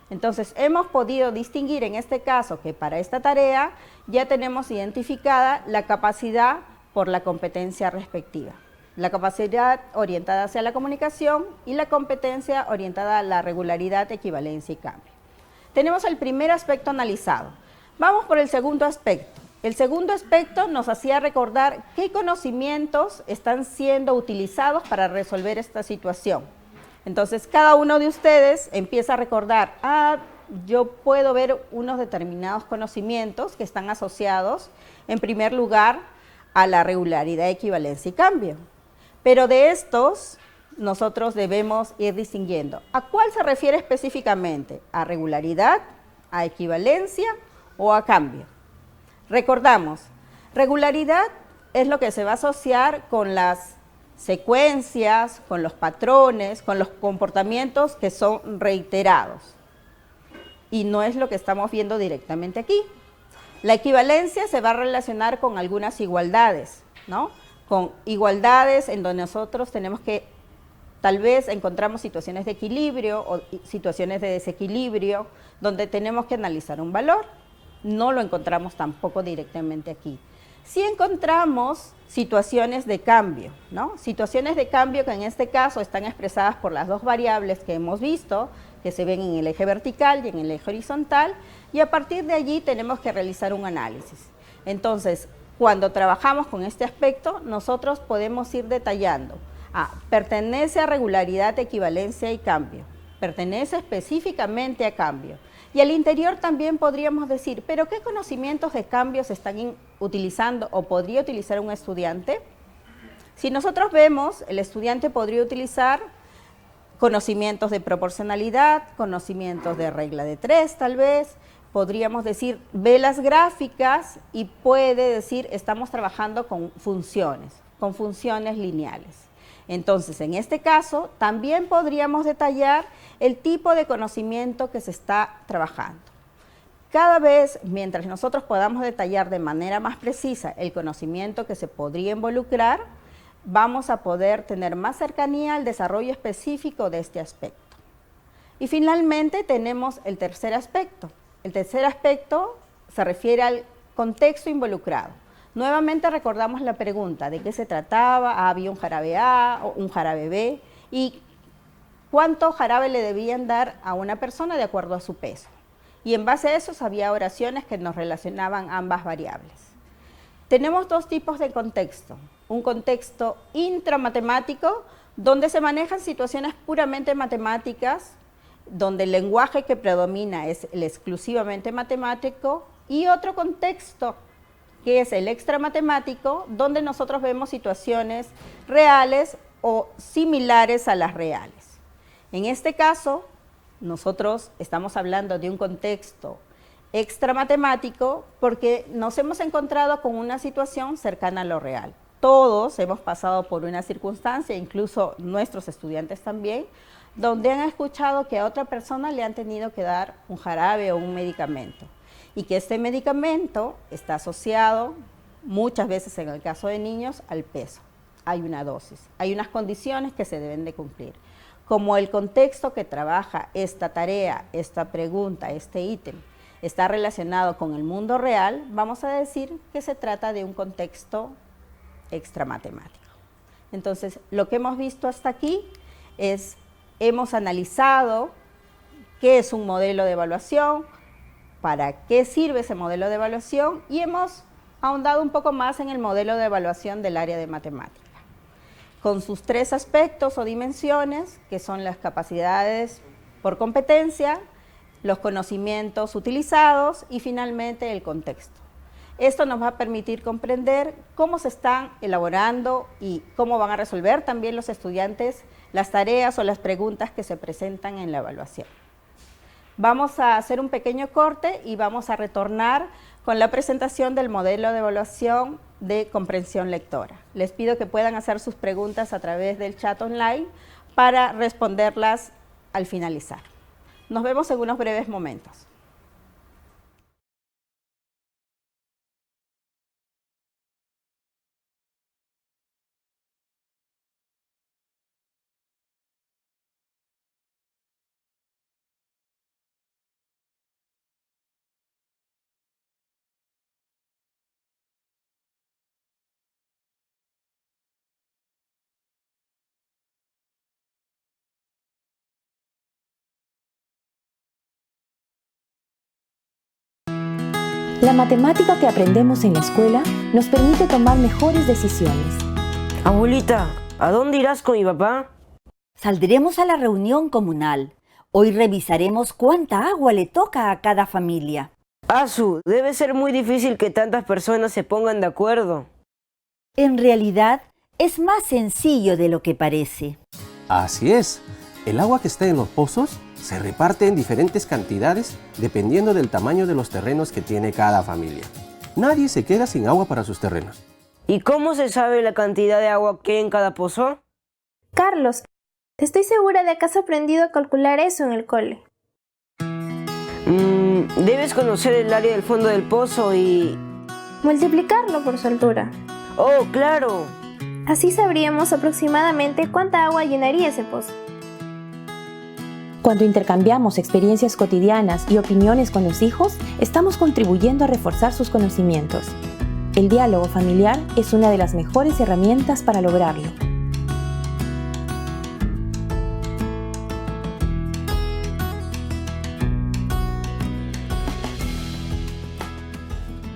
Entonces, hemos podido distinguir en este caso que para esta tarea ya tenemos identificada la capacidad por la competencia respectiva. La capacidad orientada hacia la comunicación y la competencia orientada a la regularidad, equivalencia y cambio. Tenemos el primer aspecto analizado. Vamos por el segundo aspecto. El segundo aspecto nos hacía recordar qué conocimientos están siendo utilizados para resolver esta situación. Entonces, cada uno de ustedes empieza a recordar, yo puedo ver unos determinados conocimientos que están asociados, en primer lugar, a la regularidad, equivalencia y cambio. Pero de estos, nosotros debemos ir distinguiendo. ¿A cuál se refiere específicamente? ¿A regularidad, a equivalencia o a cambio? Recordamos, regularidad es lo que se va a asociar con las secuencias, con los patrones, con los comportamientos que son reiterados. Y no es lo que estamos viendo directamente aquí. La equivalencia se va a relacionar con algunas igualdades, ¿no? Con igualdades en donde nosotros tenemos que, tal vez encontramos situaciones de equilibrio o situaciones de desequilibrio, donde tenemos que analizar un valor. No lo encontramos tampoco directamente aquí. Sí encontramos situaciones de cambio, ¿no? Situaciones de cambio que en este caso están expresadas por las dos variables que hemos visto, que se ven en el eje vertical y en el eje horizontal, y a partir de allí tenemos que realizar un análisis. Entonces, cuando trabajamos con este aspecto, nosotros podemos ir detallando. Pertenece a regularidad, equivalencia y cambio. Pertenece específicamente a cambio. Y al interior también podríamos decir, ¿pero qué conocimientos de cambio se están utilizando o podría utilizar un estudiante? Si nosotros vemos, el estudiante podría utilizar conocimientos de proporcionalidad, conocimientos de regla de 3 tal vez, podríamos decir, ve las gráficas y puede decir, estamos trabajando con funciones lineales. Entonces, en este caso, también podríamos detallar el tipo de conocimiento que se está trabajando. Cada vez, mientras nosotros podamos detallar de manera más precisa el conocimiento que se podría involucrar, vamos a poder tener más cercanía al desarrollo específico de este aspecto. Y finalmente tenemos el tercer aspecto. El tercer aspecto se refiere al contexto involucrado. Nuevamente recordamos la pregunta, ¿de qué se trataba? ¿Había un jarabe A o un jarabe B? ¿Y cuánto jarabe le debían dar a una persona de acuerdo a su peso? Y en base a eso había oraciones que nos relacionaban ambas variables. Tenemos dos tipos de contexto. Un contexto intramatemático, donde se manejan situaciones puramente matemáticas, donde el lenguaje que predomina es el exclusivamente matemático, y otro contexto que es el extramatemático, donde nosotros vemos situaciones reales o similares a las reales. En este caso, nosotros estamos hablando de un contexto extramatemático porque nos hemos encontrado con una situación cercana a lo real. Todos hemos pasado por una circunstancia, incluso nuestros estudiantes también, donde han escuchado que a otra persona le han tenido que dar un jarabe o un medicamento y que este medicamento está asociado, muchas veces en el caso de niños, al peso. Hay una dosis, hay unas condiciones que se deben de cumplir. Como el contexto que trabaja esta tarea, esta pregunta, este ítem, está relacionado con el mundo real, vamos a decir que se trata de un contexto extramatemático. Entonces, lo que hemos visto hasta aquí es, hemos analizado qué es un modelo de evaluación, para qué sirve ese modelo de evaluación y hemos ahondado un poco más en el modelo de evaluación del área de matemática, con sus tres aspectos o dimensiones, que son las capacidades por competencia, los conocimientos utilizados y finalmente el contexto. Esto nos va a permitir comprender cómo se están elaborando y cómo van a resolver también los estudiantes las tareas o las preguntas que se presentan en la evaluación. Vamos a hacer un pequeño corte y vamos a retornar con la presentación del modelo de evaluación de comprensión lectora. Les pido que puedan hacer sus preguntas a través del chat online para responderlas al finalizar. Nos vemos en unos breves momentos. La matemática que aprendemos en la escuela nos permite tomar mejores decisiones. Abuelita, ¿a dónde irás con mi papá? Saldremos a la reunión comunal. Hoy revisaremos cuánta agua le toca a cada familia. Asu, debe ser muy difícil que tantas personas se pongan de acuerdo. En realidad, es más sencillo de lo que parece. Así es. El agua que está en los pozos se reparte en diferentes cantidades dependiendo del tamaño de los terrenos que tiene cada familia. Nadie se queda sin agua para sus terrenos. ¿Y cómo se sabe la cantidad de agua que hay en cada pozo? Carlos, estoy segura de que has aprendido a calcular eso en el cole. Debes conocer el área del fondo del pozo y... multiplicarlo por su altura. ¡Oh, claro! Así sabríamos aproximadamente cuánta agua llenaría ese pozo. Cuando intercambiamos experiencias cotidianas y opiniones con los hijos, estamos contribuyendo a reforzar sus conocimientos. El diálogo familiar es una de las mejores herramientas para lograrlo.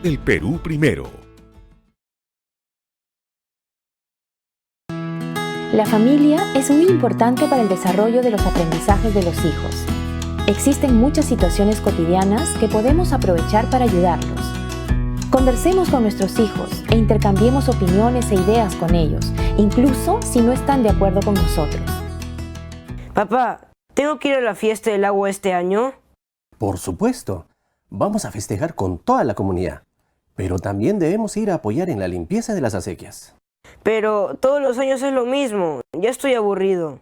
El Perú primero. La familia es muy importante para el desarrollo de los aprendizajes de los hijos. Existen muchas situaciones cotidianas que podemos aprovechar para ayudarlos. Conversemos con nuestros hijos e intercambiemos opiniones e ideas con ellos, incluso si no están de acuerdo con nosotros. Papá, ¿tengo que ir a la fiesta del agua este año? Por supuesto. Vamos a festejar con toda la comunidad. Pero también debemos ir a apoyar en la limpieza de las acequias. Pero todos los años es lo mismo. Ya estoy aburrido.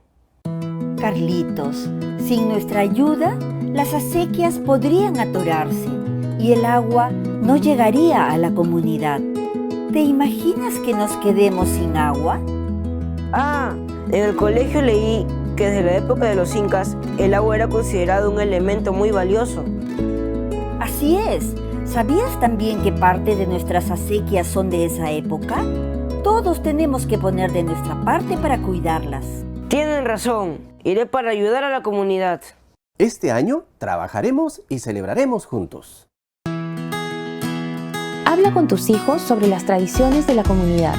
Carlitos, sin nuestra ayuda, las acequias podrían atorarse y el agua no llegaría a la comunidad. ¿Te imaginas que nos quedemos sin agua? Ah, en el colegio leí que desde la época de los incas el agua era considerado un elemento muy valioso. Así es. ¿Sabías también que parte de nuestras acequias son de esa época? Todos tenemos que poner de nuestra parte para cuidarlas. Tienen razón, iré para ayudar a la comunidad. Este año trabajaremos y celebraremos juntos. Habla con tus hijos sobre las tradiciones de la comunidad.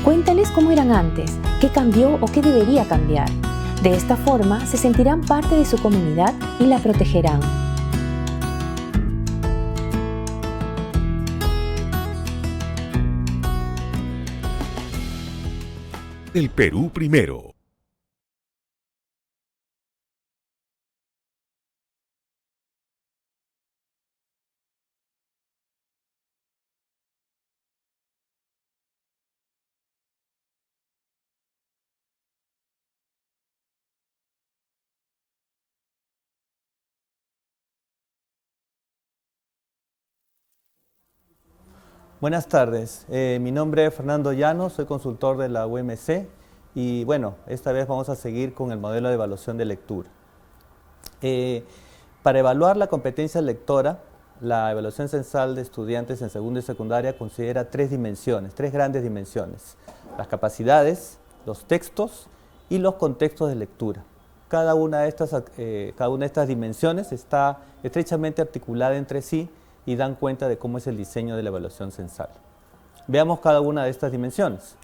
Cuéntales cómo eran antes, qué cambió o qué debería cambiar. De esta forma se sentirán parte de su comunidad y la protegerán. El Perú primero. Buenas tardes, mi nombre es Fernando Llanos, soy consultor de la UMC y bueno, esta vez vamos a seguir con el modelo de evaluación de lectura. Para evaluar la competencia lectora, la evaluación censal de estudiantes en segundo y secundaria considera tres grandes dimensiones: las capacidades, los textos y los contextos de lectura. Cada una de estas dimensiones está estrechamente articulada entre sí y dan cuenta de cómo es el diseño de la evaluación censal. Veamos cada una de estas dimensiones.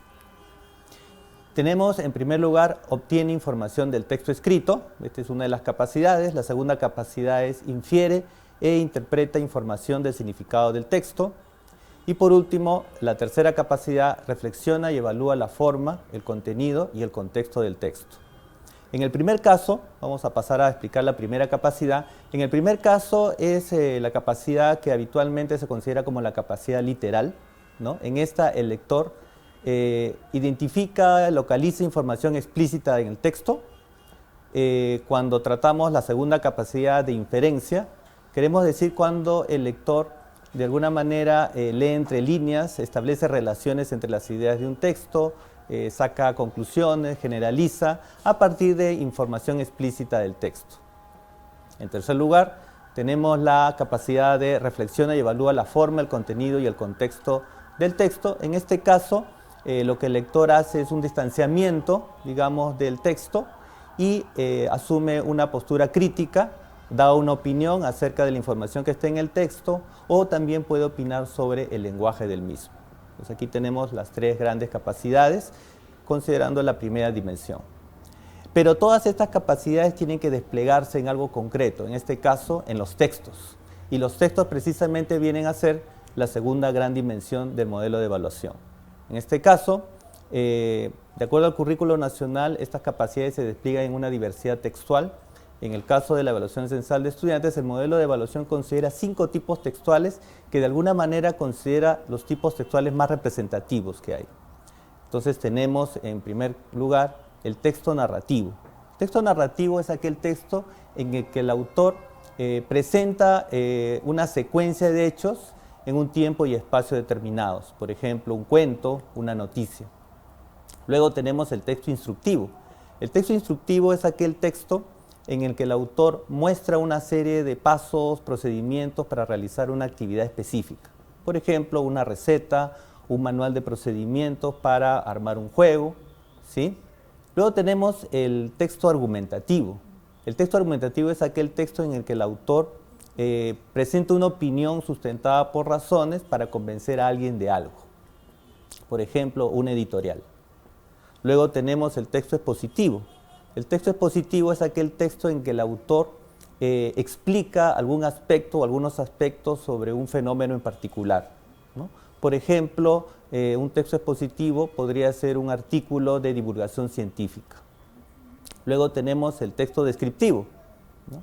Tenemos, en primer lugar, obtiene información del texto escrito. Esta es una de las capacidades. La segunda capacidad es infiere e interpreta información del significado del texto. Y por último, la tercera capacidad, reflexiona y evalúa la forma, el contenido y el contexto del texto. En el primer caso, vamos a pasar a explicar la primera capacidad. En el primer caso es la capacidad que habitualmente se considera como la capacidad literal, ¿no? En esta el lector identifica, localiza información explícita en el texto. Cuando tratamos la segunda capacidad de inferencia, queremos decir cuando el lector de alguna manera lee entre líneas, establece relaciones entre las ideas de un texto, saca conclusiones, generaliza a partir de información explícita del texto. En tercer lugar, tenemos la capacidad de reflexiona y evalúa la forma, el contenido y el contexto del texto. En este caso, lo que el lector hace es un distanciamiento, digamos, del texto y asume una postura crítica, da una opinión acerca de la información que está en el texto o también puede opinar sobre el lenguaje del mismo. Pues aquí tenemos las tres grandes capacidades, considerando la primera dimensión. Pero todas estas capacidades tienen que desplegarse en algo concreto, en este caso en los textos. Y los textos precisamente vienen a ser la segunda gran dimensión del modelo de evaluación. En este caso, de acuerdo al currículo nacional, estas capacidades se despliegan en una diversidad textual. En el caso de la evaluación censal de estudiantes, el modelo de evaluación considera 5 tipos textuales que de alguna manera considera los tipos textuales más representativos que hay. Entonces tenemos en primer lugar el texto narrativo. El texto narrativo es aquel texto en el que el autor presenta una secuencia de hechos en un tiempo y espacio determinados. Por ejemplo, un cuento, una noticia. Luego tenemos el texto instructivo. El texto instructivo es aquel texto en el que el autor muestra una serie de pasos, procedimientos para realizar una actividad específica. Por ejemplo, una receta, un manual de procedimientos para armar un juego, ¿sí? Luego tenemos el texto argumentativo. El texto argumentativo es aquel texto en el que el autor presenta una opinión sustentada por razones para convencer a alguien de algo. Por ejemplo, un editorial. Luego tenemos el texto expositivo. El texto expositivo es aquel texto en que el autor explica algún aspecto o algunos aspectos sobre un fenómeno en particular, ¿no? Por ejemplo, un texto expositivo podría ser un artículo de divulgación científica. Luego tenemos el texto descriptivo, ¿no?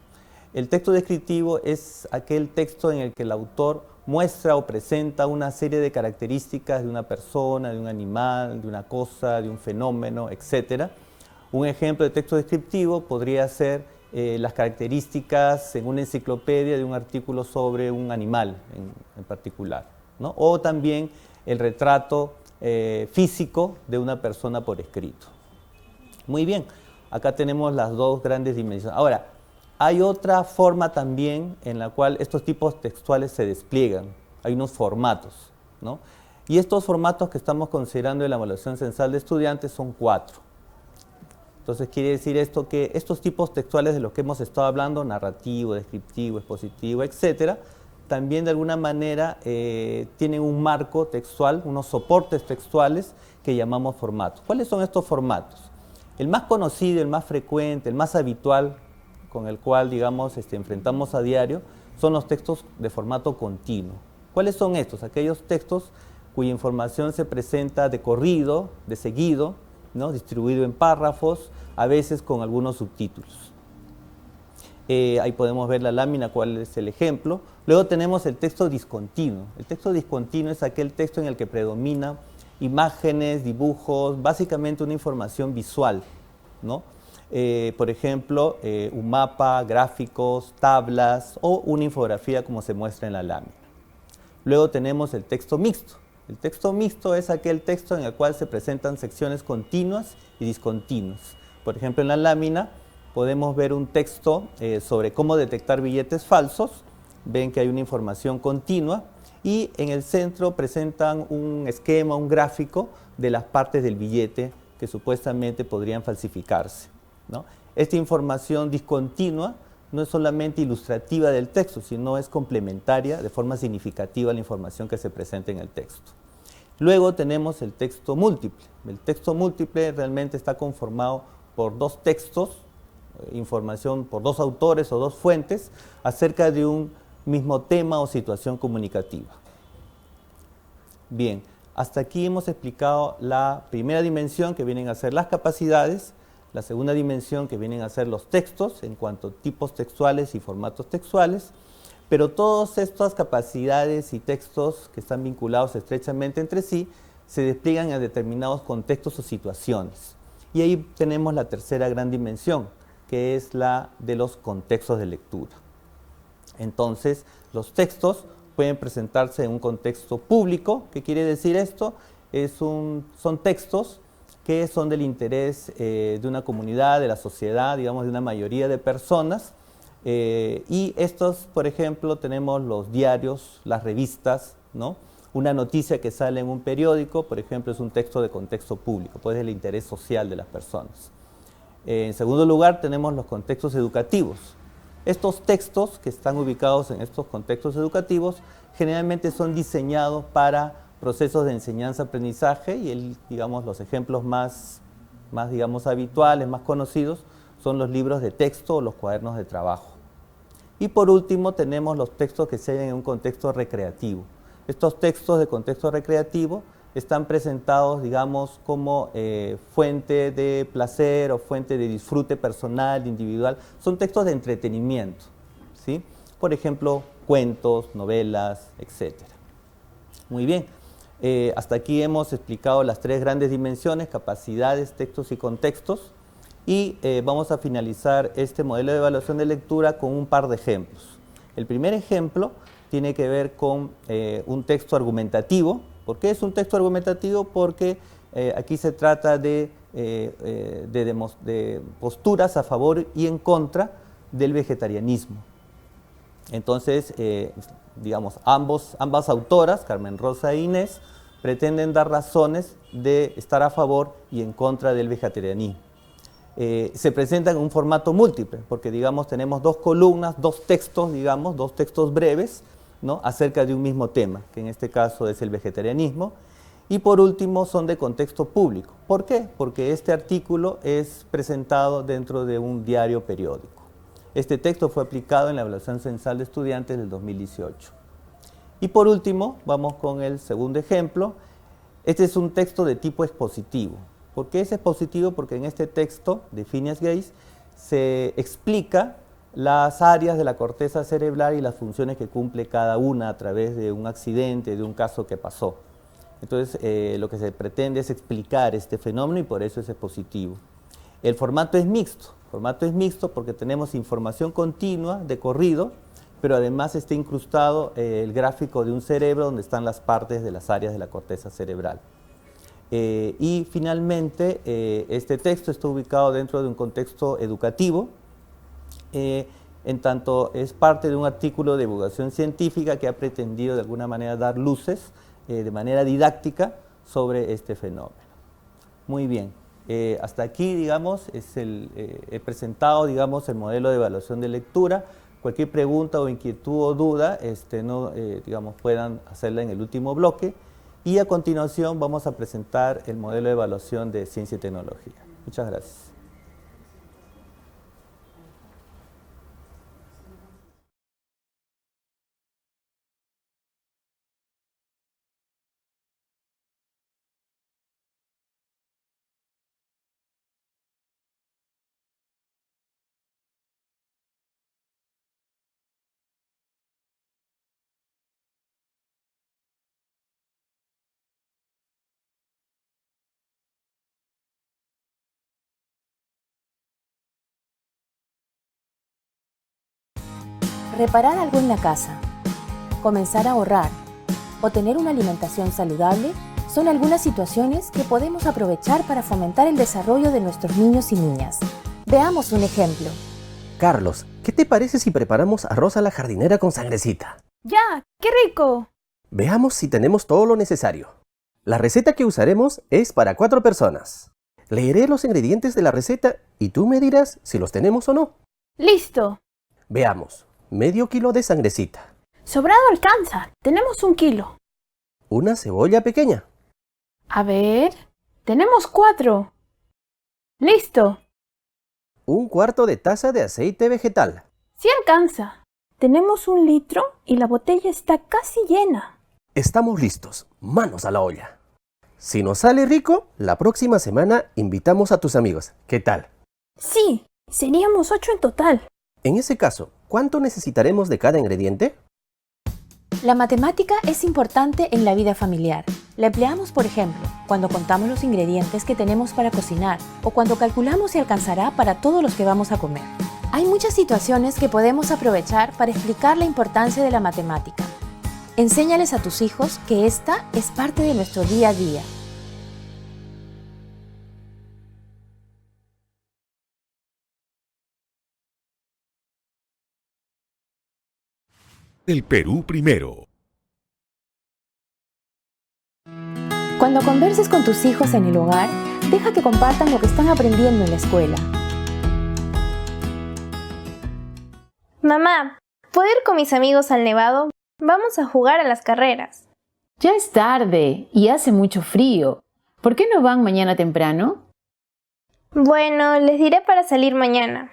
El texto descriptivo es aquel texto en el que el autor muestra o presenta una serie de características de una persona, de un animal, de una cosa, de un fenómeno, etc. Un ejemplo de texto descriptivo podría ser las características en una enciclopedia de un artículo sobre un animal en particular, ¿no? O también el retrato físico de una persona por escrito. Muy bien, acá tenemos las dos grandes dimensiones. Ahora, hay otra forma también en la cual estos tipos textuales se despliegan, hay unos formatos, ¿no? Y estos formatos que estamos considerando en la evaluación censal de estudiantes son 4. Entonces quiere decir esto que estos tipos textuales de los que hemos estado hablando, narrativo, descriptivo, expositivo, etcétera, también de alguna manera tienen un marco textual, unos soportes textuales que llamamos formatos. ¿Cuáles son estos formatos? El más conocido, el más frecuente, el más habitual, con el cual, digamos, enfrentamos a diario, son los textos de formato continuo. ¿Cuáles son estos? Aquellos textos cuya información se presenta de corrido, de seguido, ¿no? Distribuido en párrafos, a veces con algunos subtítulos. Ahí podemos ver la lámina, cuál es el ejemplo. Luego tenemos el texto discontinuo. El texto discontinuo es aquel texto en el que predomina imágenes, dibujos, básicamente una información visual, ¿no? Por ejemplo, un mapa, gráficos, tablas o una infografía como se muestra en la lámina. Luego tenemos el texto mixto. El texto mixto es aquel texto en el cual se presentan secciones continuas y discontinuas. Por ejemplo, en la lámina podemos ver un texto sobre cómo detectar billetes falsos. Ven que hay una información continua y en el centro presentan un esquema, un gráfico de las partes del billete que supuestamente podrían falsificarse, ¿no? Esta información discontinua no es solamente ilustrativa del texto, sino es complementaria de forma significativa a la información que se presenta en el texto. Luego tenemos el texto múltiple. El texto múltiple realmente está conformado por 2 textos, información por 2 autores o 2 fuentes acerca de un mismo tema o situación comunicativa. Bien, hasta aquí hemos explicado la primera dimensión, que vienen a ser las capacidades, la segunda dimensión, que vienen a ser los textos en cuanto a tipos textuales y formatos textuales, pero todas estas capacidades y textos que están vinculados estrechamente entre sí se despliegan en determinados contextos o situaciones. Y ahí tenemos la tercera gran dimensión, que es la de los contextos de lectura. Entonces, los textos pueden presentarse en un contexto público. ¿Qué quiere decir esto? Son textos que son del interés de una comunidad, de la sociedad, digamos, de una mayoría de personas. Y estos, por ejemplo, tenemos los diarios, las revistas, ¿no? Una noticia que sale en un periódico, por ejemplo, es un texto de contexto público, pues del interés social de las personas. En segundo lugar, tenemos los contextos educativos. Estos textos que están ubicados en estos contextos educativos generalmente son diseñados para procesos de enseñanza-aprendizaje y digamos, los ejemplos más digamos, habituales, más conocidos, son los libros de texto o los cuadernos de trabajo. Y por último tenemos los textos que se hallan en un contexto recreativo. Estos textos de contexto recreativo están presentados, digamos, como fuente de placer o fuente de disfrute personal, individual. Son textos de entretenimiento, ¿sí? Por ejemplo, cuentos, novelas, etc. Muy bien. Hasta aquí hemos explicado las 3 grandes dimensiones, capacidades, textos y contextos. Y vamos a finalizar este modelo de evaluación de lectura con un par de ejemplos. El primer ejemplo tiene que ver con un texto argumentativo. ¿Por qué es un texto argumentativo? Porque aquí se trata de posturas a favor y en contra del vegetarianismo. Entonces, digamos, ambas autoras, Carmen Rosa e Inés, pretenden dar razones de estar a favor y en contra del vegetarianismo. Se presentan en un formato múltiple, porque digamos tenemos 2 columnas, 2 textos, digamos, 2 textos breves, ¿no? Acerca de un mismo tema, que en este caso es el vegetarianismo. Y por último son de contexto público. ¿Por qué? Porque este artículo es presentado dentro de un diario periódico. Este texto fue aplicado en la evaluación censal de estudiantes del 2018. Y por último, vamos con el segundo ejemplo. Este es un texto de tipo expositivo. ¿Por qué es expositivo? Porque en este texto de Phineas Gage se explica las áreas de la corteza cerebral y las funciones que cumple cada una a través de un accidente, de un caso que pasó. Entonces, lo que se pretende es explicar este fenómeno y por eso es expositivo. El formato es mixto. El formato es mixto porque tenemos información continua de corrido, pero además está incrustado el gráfico de un cerebro donde están las partes de las áreas de la corteza cerebral. Y finalmente, este texto está ubicado dentro de un contexto educativo en tanto es parte de un artículo de divulgación científica que ha pretendido de alguna manera dar luces de manera didáctica sobre este fenómeno. Muy bien, hasta aquí, digamos, he presentado, digamos, el modelo de evaluación de lectura. Cualquier pregunta o inquietud o duda, digamos, puedan hacerla en el último bloque. Y a continuación vamos a presentar el modelo de evaluación de ciencia y tecnología. Muchas gracias. Reparar algo en la casa, comenzar a ahorrar o tener una alimentación saludable son algunas situaciones que podemos aprovechar para fomentar el desarrollo de nuestros niños y niñas. Veamos un ejemplo. Carlos, ¿qué te parece si preparamos arroz a la jardinera con sangrecita? ¡Ya! ¡Qué rico! Veamos si tenemos todo lo necesario. La receta que usaremos es para 4 personas. Leeré los ingredientes de la receta y tú me dirás si los tenemos o no. ¡Listo! Veamos. Medio kilo de sangrecita. Sobrado alcanza. Tenemos 1 kilo. Una cebolla pequeña. A ver. Tenemos 4. ¡Listo! 1/4 de taza de aceite vegetal. Sí alcanza. Tenemos 1 litro y la botella está casi llena. Estamos listos. Manos a la olla. Si nos sale rico, la próxima semana invitamos a tus amigos. ¿Qué tal? Sí, seríamos 8 en total. En ese caso, ¿cuánto necesitaremos de cada ingrediente? La matemática es importante en la vida familiar. La empleamos, por ejemplo, cuando contamos los ingredientes que tenemos para cocinar o cuando calculamos si alcanzará para todos los que vamos a comer. Hay muchas situaciones que podemos aprovechar para explicar la importancia de la matemática. Enséñales a tus hijos que esta es parte de nuestro día a día. El Perú primero. Cuando converses con tus hijos en el hogar, deja que compartan lo que están aprendiendo en la escuela. Mamá, ¿puedo ir con mis amigos al nevado? Vamos a jugar a las carreras. Ya es tarde y hace mucho frío. ¿Por qué no van mañana temprano? Bueno, les diré para salir mañana.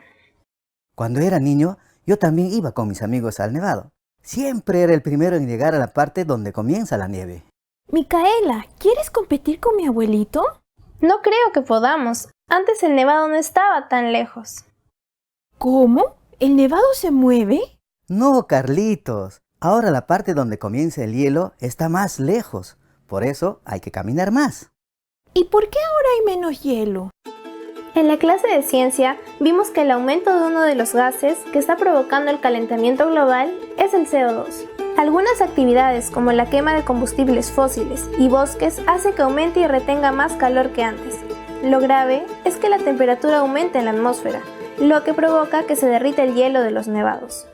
Cuando era niño, yo también iba con mis amigos al nevado. Siempre era el primero en llegar a la parte donde comienza la nieve. Micaela, ¿quieres competir con mi abuelito? No creo que podamos. Antes el nevado no estaba tan lejos. ¿Cómo? ¿El nevado se mueve? No, Carlitos. Ahora la parte donde comienza el hielo está más lejos. Por eso hay que caminar más. ¿Y por qué ahora hay menos hielo? En la clase de ciencia vimos que el aumento de uno de los gases que está provocando el calentamiento global es el CO2. Algunas actividades como la quema de combustibles fósiles y bosques hace que aumente y retenga más calor que antes. Lo grave es que la temperatura aumenta en la atmósfera, lo que provoca que se derrita el hielo de los nevados.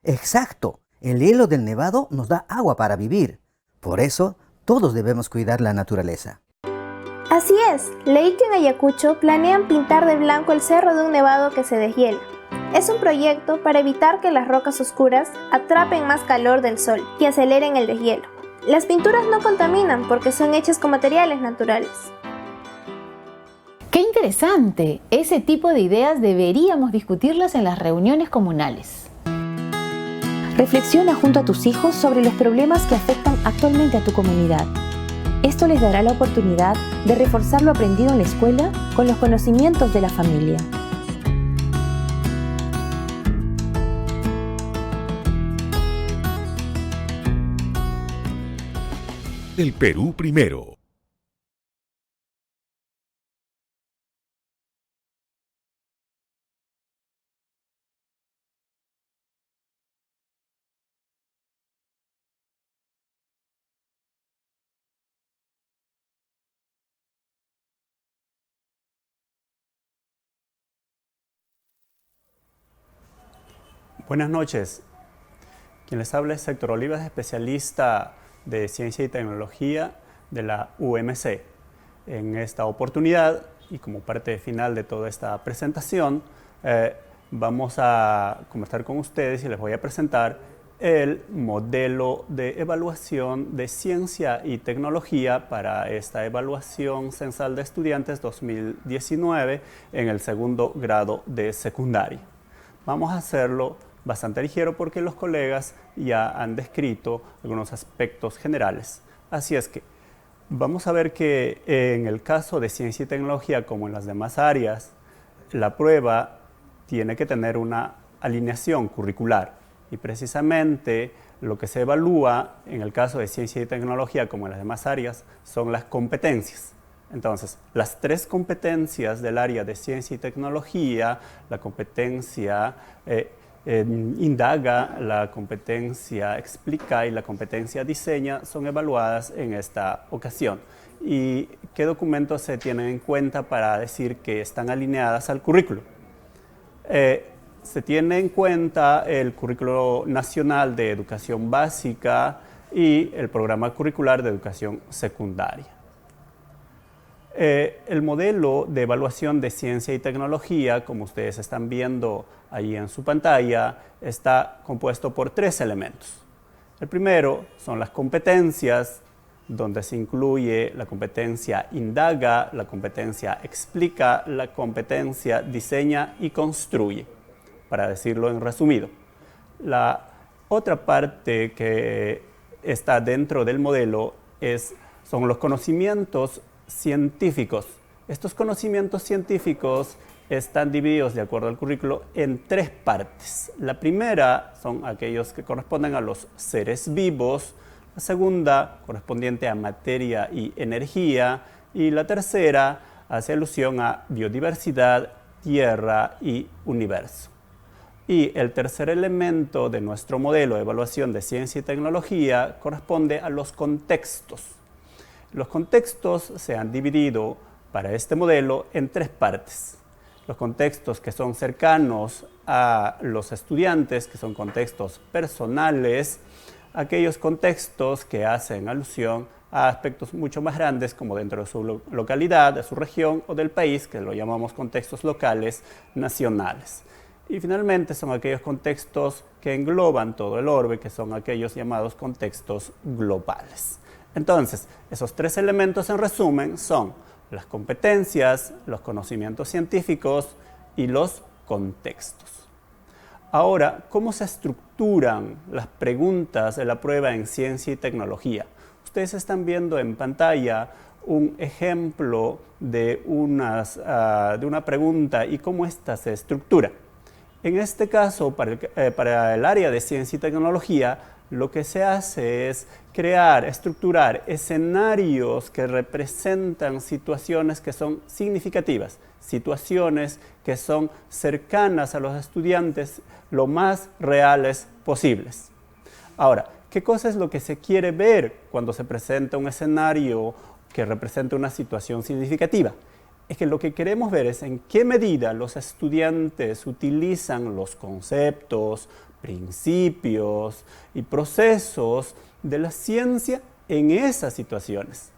Exacto. El hielo del nevado nos da agua para vivir. Por eso, todos debemos cuidar la naturaleza. Así es, leí que en Ayacucho planean pintar de blanco el cerro de un nevado que se deshiela. Es un proyecto para evitar que las rocas oscuras atrapen más calor del sol y aceleren el deshielo. Las pinturas no contaminan porque son hechas con materiales naturales. ¡Qué interesante! Ese tipo de ideas deberíamos discutirlas en las reuniones comunales. Reflexiona junto a tus hijos sobre los problemas que afectan actualmente a tu comunidad. Esto les dará la oportunidad de reforzar lo aprendido en la escuela con los conocimientos de la familia. El Perú primero. Buenas noches. Quien les habla es Héctor Olivas, especialista de Ciencia y Tecnología de la UMC. En esta oportunidad, y como parte final de toda esta presentación, vamos a conversar con ustedes y les voy a presentar el modelo de evaluación de ciencia y tecnología para esta evaluación censal de estudiantes 2019 en el segundo grado de secundaria. Vamos a hacerlo bastante ligero porque los colegas ya han descrito algunos aspectos generales. Así es que vamos a ver que en el caso de ciencia y tecnología, como en las demás áreas, la prueba tiene que tener una alineación curricular. Y precisamente lo que se evalúa en el caso de ciencia y tecnología, como en las demás áreas, son las competencias. Entonces, las tres competencias del área de ciencia y tecnología, la competencia indaga, la competencia explica y la competencia diseña, son evaluadas en esta ocasión. ¿Y qué documentos se tienen en cuenta para decir que están alineadas al currículo? Se tiene en cuenta el Currículo Nacional de Educación Básica y el Programa Curricular de Educación Secundaria. El modelo de evaluación de ciencia y tecnología, como ustedes están viendo ahí en su pantalla, está compuesto por tres elementos. El primero son las competencias, donde se incluye la competencia indaga, la competencia explica, la competencia diseña y construye, para decirlo en resumido. La otra parte que está dentro del modelo son los conocimientos científicos. Estos conocimientos científicos están divididos, de acuerdo al currículo, en tres partes. La primera son aquellos que corresponden a los seres vivos, la segunda correspondiente a materia y energía, y la tercera hace alusión a biodiversidad, tierra y universo. Y el tercer elemento de nuestro modelo de evaluación de ciencia y tecnología corresponde a los contextos. Los contextos se han dividido para este modelo en tres partes. Los contextos que son cercanos a los estudiantes, que son contextos personales, aquellos contextos que hacen alusión a aspectos mucho más grandes, como dentro de su localidad, de su región o del país, que lo llamamos contextos locales nacionales. Y finalmente son aquellos contextos que engloban todo el orbe, que son aquellos llamados contextos globales. Entonces, esos tres elementos en resumen son las competencias, los conocimientos científicos y los contextos. Ahora, ¿cómo se estructuran las preguntas de la prueba en ciencia y tecnología? Ustedes están viendo en pantalla un ejemplo de una pregunta y cómo ésta se estructura. En este caso, para el área de ciencia y tecnología, lo que se hace es estructurar escenarios que representan situaciones que son significativas, situaciones que son cercanas a los estudiantes lo más reales posibles. Ahora, ¿qué cosa es lo que se quiere ver cuando se presenta un escenario que representa una situación significativa? Es que lo que queremos ver es en qué medida los estudiantes utilizan los conceptos, principios y procesos de la ciencia en esas situaciones.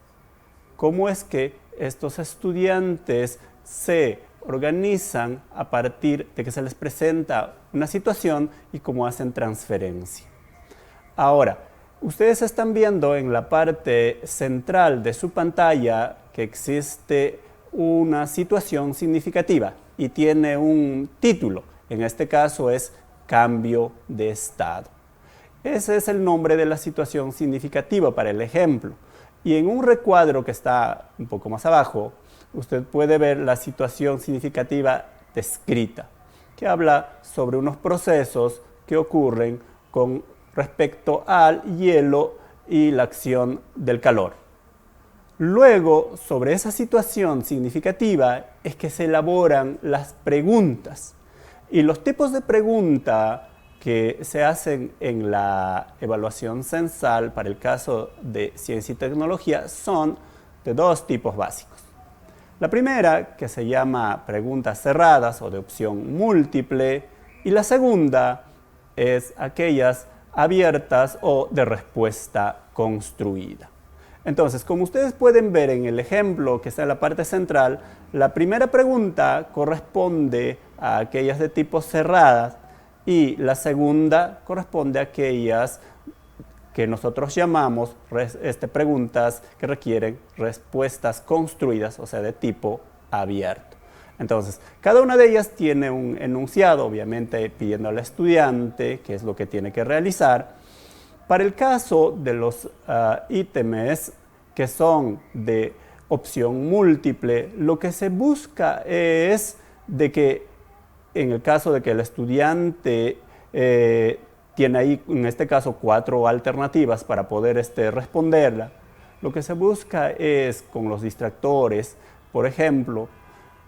¿Cómo es que estos estudiantes se organizan a partir de que se les presenta una situación y cómo hacen transferencia? Ahora, ustedes están viendo en la parte central de su pantalla que existe una situación significativa y tiene un título. En este caso es cambio de estado. Ese es el nombre de la situación significativa para el ejemplo. Y en un recuadro que está un poco más abajo, usted puede ver la situación significativa descrita, que habla sobre unos procesos que ocurren con respecto al hielo y la acción del calor. Luego, sobre esa situación significativa es que se elaboran las preguntas. Y los tipos de pregunta que se hacen en la evaluación censal para el caso de ciencia y tecnología son de dos tipos básicos. La primera, que se llama preguntas cerradas o de opción múltiple, y la segunda, es aquellas abiertas o de respuesta construida. Entonces, como ustedes pueden ver en el ejemplo que está en la parte central, la primera pregunta corresponde a aquellas de tipo cerradas y la segunda corresponde a aquellas que nosotros llamamos preguntas que requieren respuestas construidas, o sea, de tipo abierto. Entonces, cada una de ellas tiene un enunciado, obviamente pidiendo al estudiante qué es lo que tiene que realizar. Para el caso de los ítems que son de opción múltiple, lo que se busca es de que, en el caso de que el estudiante tiene ahí, en este caso, 4 alternativas para poder responderla, lo que se busca es, con los distractores, por ejemplo,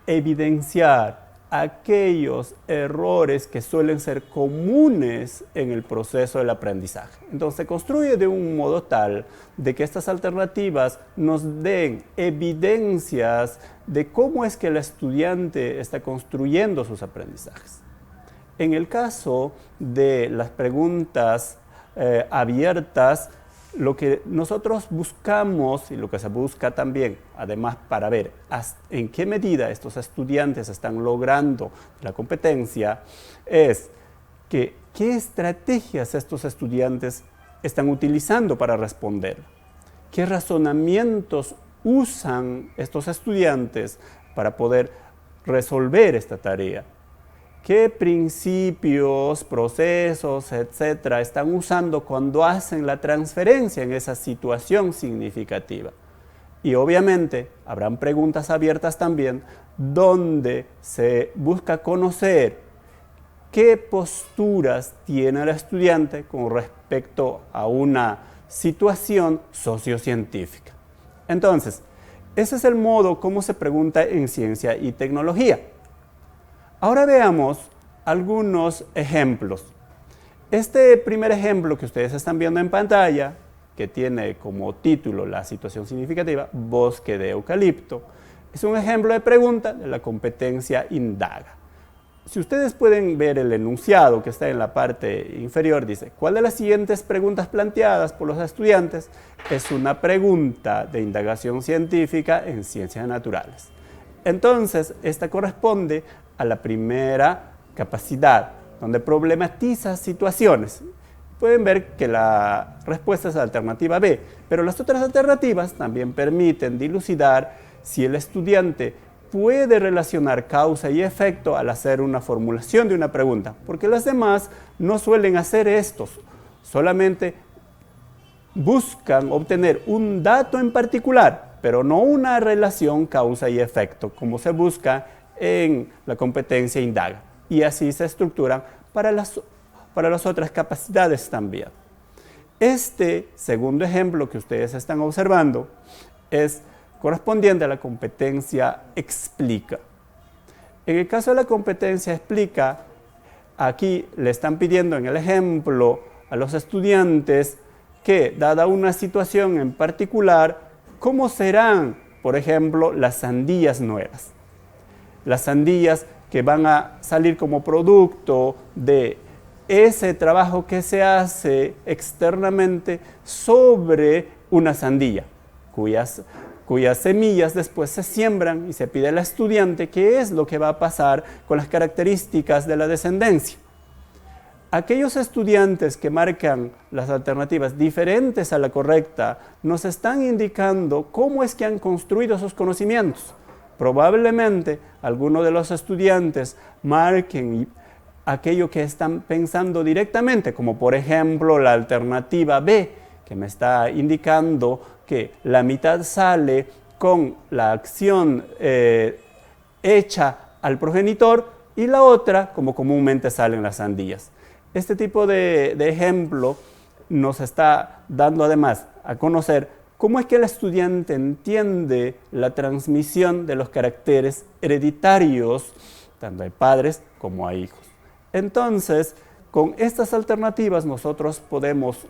evidenciar aquellos errores que suelen ser comunes en el proceso del aprendizaje. Entonces se construye de un modo tal de que estas alternativas nos den evidencias de cómo es que el estudiante está construyendo sus aprendizajes. En el caso de las preguntas abiertas, lo que nosotros buscamos y lo que se busca también, además para ver en qué medida estos estudiantes están logrando la competencia, es que qué estrategias estos estudiantes están utilizando para responder, qué razonamientos usan estos estudiantes para poder resolver esta tarea. ¿Qué principios, procesos, etcétera, están usando cuando hacen la transferencia en esa situación significativa? Y obviamente habrán preguntas abiertas también donde se busca conocer qué posturas tiene el estudiante con respecto a una situación sociocientífica. Entonces, ese es el modo como se pregunta en ciencia y tecnología. Ahora veamos algunos ejemplos. Este primer ejemplo que ustedes están viendo en pantalla, que tiene como título la situación significativa, bosque de eucalipto, es un ejemplo de pregunta de la competencia indaga. Si ustedes pueden ver el enunciado que está en la parte inferior, dice, ¿cuál de las siguientes preguntas planteadas por los estudiantes es una pregunta de indagación científica en ciencias naturales? Entonces, esta corresponde a la primera capacidad, donde problematiza situaciones. Pueden ver que la respuesta es la alternativa B, pero las otras alternativas también permiten dilucidar si el estudiante puede relacionar causa y efecto al hacer una formulación de una pregunta, porque las demás no suelen hacer esto, solamente buscan obtener un dato en particular, pero no una relación causa y efecto, como se busca en la competencia indaga. Y así se estructuran para las otras capacidades también. Este segundo ejemplo que ustedes están observando es correspondiente a la competencia explica. En el caso de la competencia explica, aquí le están pidiendo en el ejemplo a los estudiantes que, dada una situación en particular, ¿cómo serán, por ejemplo, las sandías nuevas? Las sandías que van a salir como producto de ese trabajo que se hace externamente sobre una sandía, cuyas semillas después se siembran y se pide al estudiante qué es lo que va a pasar con las características de la descendencia. Aquellos estudiantes que marcan las alternativas diferentes a la correcta nos están indicando cómo es que han construido sus conocimientos. Probablemente algunos de los estudiantes marquen aquello que están pensando directamente, como por ejemplo la alternativa B, que me está indicando que la mitad sale con la acción hecha al progenitor y la otra como comúnmente salen las sandías. Este tipo de ejemplo nos está dando además a conocer cómo es que el estudiante entiende la transmisión de los caracteres hereditarios, tanto de padres como a hijos. Entonces, con estas alternativas nosotros podemos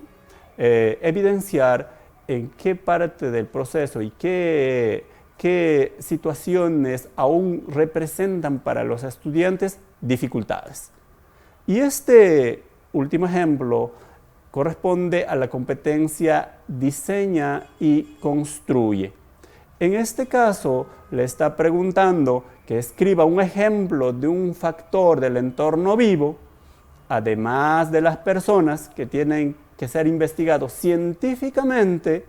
evidenciar en qué parte del proceso y qué situaciones aún representan para los estudiantes dificultades. Y este último ejemplo corresponde a la competencia diseña y construye. En este caso, le está preguntando que escriba un ejemplo de un factor del entorno vivo, además de las personas que tienen que ser investigados científicamente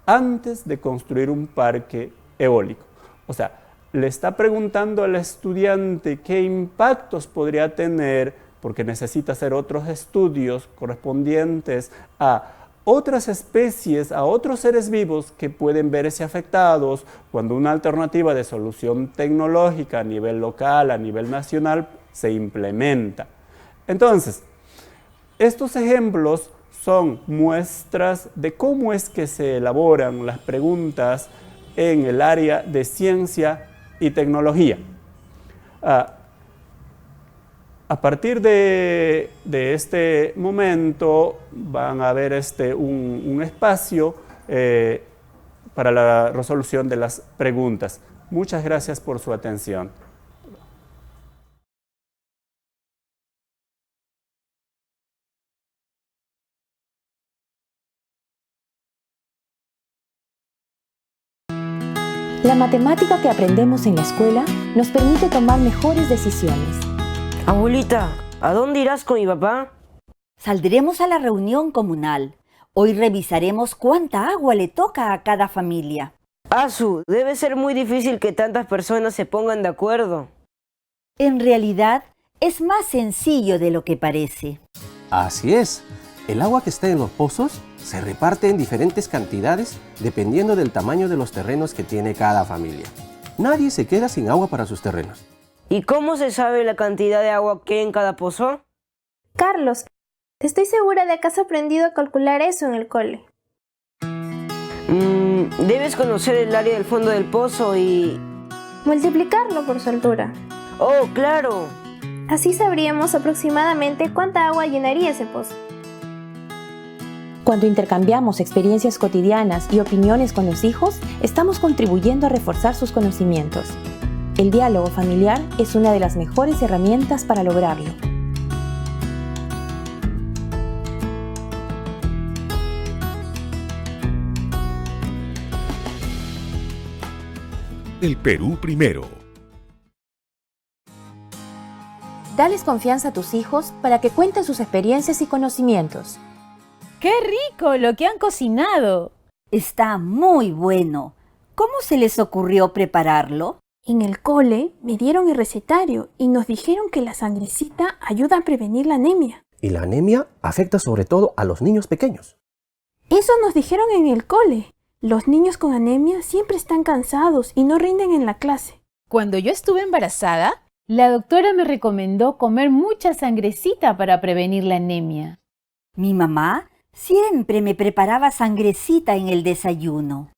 antes de construir un parque eólico. O sea, le está preguntando al estudiante qué impactos podría tener, porque necesita hacer otros estudios correspondientes a otras especies, a otros seres vivos que pueden verse afectados cuando una alternativa de solución tecnológica a nivel local, a nivel nacional, se implementa. Entonces, estos ejemplos son muestras de cómo es que se elaboran las preguntas en el área de ciencia y tecnología. A partir de este momento van a ver un espacio para la resolución de las preguntas. Muchas gracias por su atención. La matemática que aprendemos en la escuela nos permite tomar mejores decisiones. Abuelita, ¿a dónde irás con mi papá? Saldremos a la reunión comunal. Hoy revisaremos cuánta agua le toca a cada familia. Asu, debe ser muy difícil que tantas personas se pongan de acuerdo. En realidad, es más sencillo de lo que parece. Así es. El agua que está en los pozos se reparte en diferentes cantidades dependiendo del tamaño de los terrenos que tiene cada familia. Nadie se queda sin agua para sus terrenos. ¿Y cómo se sabe la cantidad de agua que hay en cada pozo? Carlos, estoy segura de que has aprendido a calcular eso en el cole. Debes conocer el área del fondo del pozo y... multiplicarlo por su altura. ¡Oh, claro! Así sabríamos aproximadamente cuánta agua llenaría ese pozo. Cuando intercambiamos experiencias cotidianas y opiniones con los hijos, estamos contribuyendo a reforzar sus conocimientos. El diálogo familiar es una de las mejores herramientas para lograrlo. El Perú primero. Dales confianza a tus hijos para que cuenten sus experiencias y conocimientos. ¡Qué rico lo que han cocinado! Está muy bueno. ¿Cómo se les ocurrió prepararlo? En el cole me dieron el recetario y nos dijeron que la sangrecita ayuda a prevenir la anemia. Y la anemia afecta sobre todo a los niños pequeños. Eso nos dijeron en el cole. Los niños con anemia siempre están cansados y no rinden en la clase. Cuando yo estuve embarazada, la doctora me recomendó comer mucha sangrecita para prevenir la anemia. Mi mamá siempre me preparaba sangrecita en el desayuno.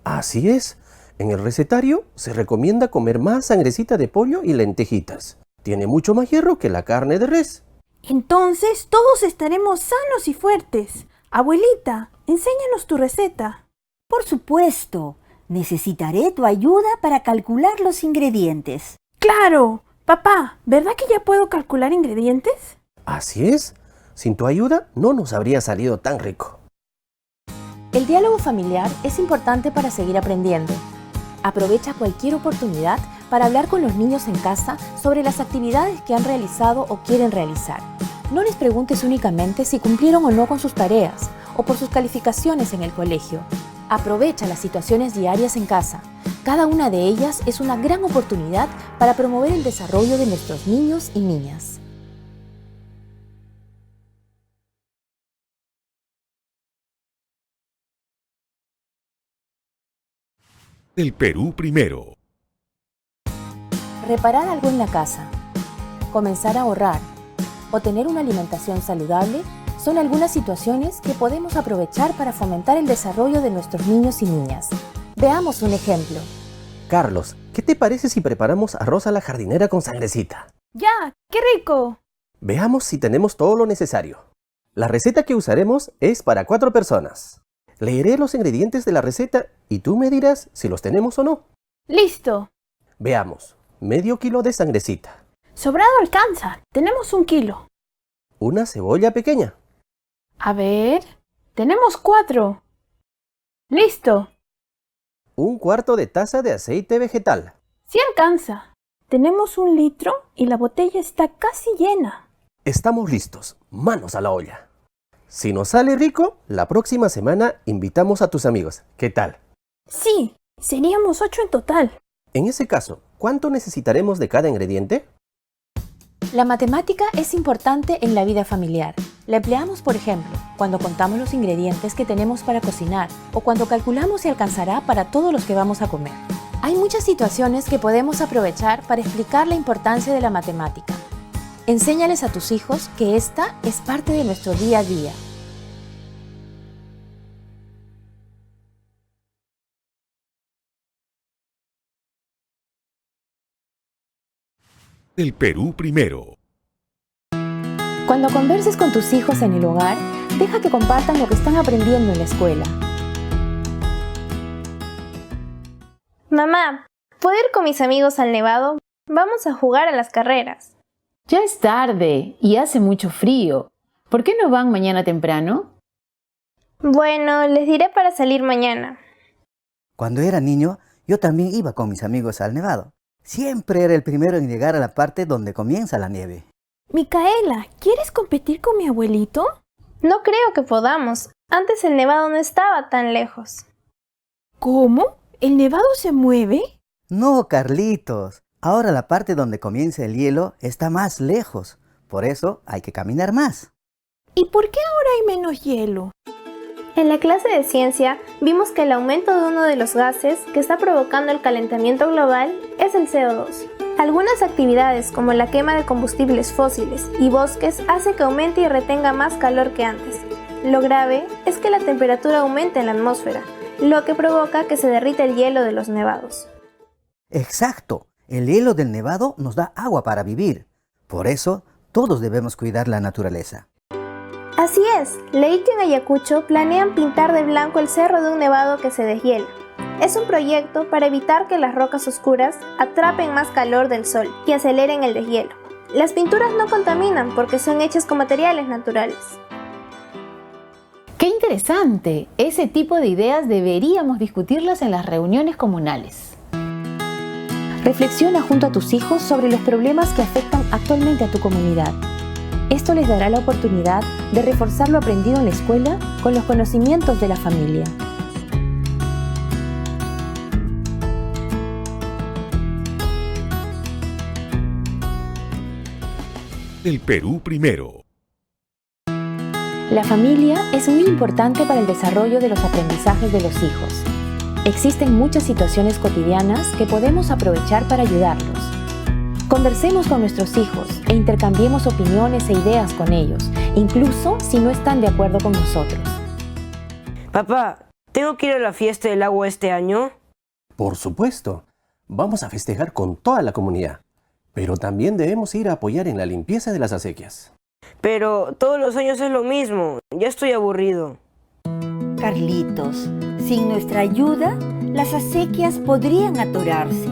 Así es. En el recetario se recomienda comer más sangrecita de pollo y lentejitas. Tiene mucho más hierro que la carne de res. Entonces todos estaremos sanos y fuertes. Abuelita, enséñanos tu receta. Por supuesto. Necesitaré tu ayuda para calcular los ingredientes. ¡Claro! Papá, ¿verdad que ya puedo calcular ingredientes? Así es. Sin tu ayuda no nos habría salido tan rico. El diálogo familiar es importante para seguir aprendiendo. Aprovecha cualquier oportunidad para hablar con los niños en casa sobre las actividades que han realizado o quieren realizar. No les preguntes únicamente si cumplieron o no con sus tareas o por sus calificaciones en el colegio. Aprovecha las situaciones diarias en casa. Cada una de ellas es una gran oportunidad para promover el desarrollo de nuestros niños y niñas. El Perú primero. Reparar algo en la casa, comenzar a ahorrar o tener una alimentación saludable son algunas situaciones que podemos aprovechar para fomentar el desarrollo de nuestros niños y niñas. Veamos un ejemplo. Carlos, ¿qué te parece si preparamos arroz a la jardinera con sangrecita? ¡Ya! ¡Qué rico! Veamos si tenemos todo lo necesario. La receta que usaremos es para 4 personas. Leeré los ingredientes de la receta y tú me dirás si los tenemos o no. ¡Listo! Veamos. Medio kilo de sangrecita. Sobrado alcanza. Tenemos 1 kilo. una cebolla pequeña. A ver, tenemos 4. ¡Listo! Un cuarto de taza de aceite vegetal. Sí alcanza. Tenemos 1 litro y la botella está casi llena. Estamos listos. Manos a la olla. Si nos sale rico, la próxima semana invitamos a tus amigos. ¿Qué tal? Sí, seríamos 8 en total. En ese caso, ¿cuánto necesitaremos de cada ingrediente? La matemática es importante en la vida familiar. La empleamos, por ejemplo, cuando contamos los ingredientes que tenemos para cocinar o cuando calculamos si alcanzará para todos los que vamos a comer. Hay muchas situaciones que podemos aprovechar para explicar la importancia de la matemática. Enséñales a tus hijos que esta es parte de nuestro día a día. El Perú primero. Cuando converses con tus hijos en el hogar, deja que compartan lo que están aprendiendo en la escuela. Mamá, ¿puedo ir con mis amigos al nevado? Vamos a jugar a las carreras. Ya es tarde y hace mucho frío. ¿Por qué no van mañana temprano? Bueno, les diré para salir mañana. Cuando era niño, yo también iba con mis amigos al nevado. Siempre era el primero en llegar a la parte donde comienza la nieve. Micaela, ¿quieres competir con mi abuelito? No creo que podamos. Antes el nevado no estaba tan lejos. ¿Cómo? ¿El nevado se mueve? No, Carlitos. Ahora la parte donde comienza el hielo está más lejos. Por eso hay que caminar más. ¿Y por qué ahora hay menos hielo? En la clase de ciencia vimos que el aumento de uno de los gases que está provocando el calentamiento global es el CO2. Algunas actividades como la quema de combustibles fósiles y bosques hace que aumente y retenga más calor que antes. Lo grave es que la temperatura aumenta en la atmósfera, lo que provoca que se derrita el hielo de los nevados. Exacto. El hielo del nevado nos da agua para vivir. Por eso, todos debemos cuidar la naturaleza. Así es, leí que en Ayacucho planean pintar de blanco el cerro de un nevado que se deshiela. Es un proyecto para evitar que las rocas oscuras atrapen más calor del sol y aceleren el deshielo. Las pinturas no contaminan porque son hechas con materiales naturales. ¡Qué interesante! Ese tipo de ideas deberíamos discutirlas en las reuniones comunales. Reflexiona junto a tus hijos sobre los problemas que afectan actualmente a tu comunidad. Esto les dará la oportunidad de reforzar lo aprendido en la escuela con los conocimientos de la familia. El Perú primero. La familia es muy importante para el desarrollo de los aprendizajes de los hijos. Existen muchas situaciones cotidianas que podemos aprovechar para ayudarlos. Conversemos con nuestros hijos e intercambiemos opiniones e ideas con ellos, incluso si no están de acuerdo con nosotros. Papá, ¿tengo que ir a la fiesta del agua este año? Por supuesto. Vamos a festejar con toda la comunidad. Pero también debemos ir a apoyar en la limpieza de las acequias. Pero todos los años es lo mismo. Ya estoy aburrido. Carlitos, sin nuestra ayuda, las acequias podrían atorarse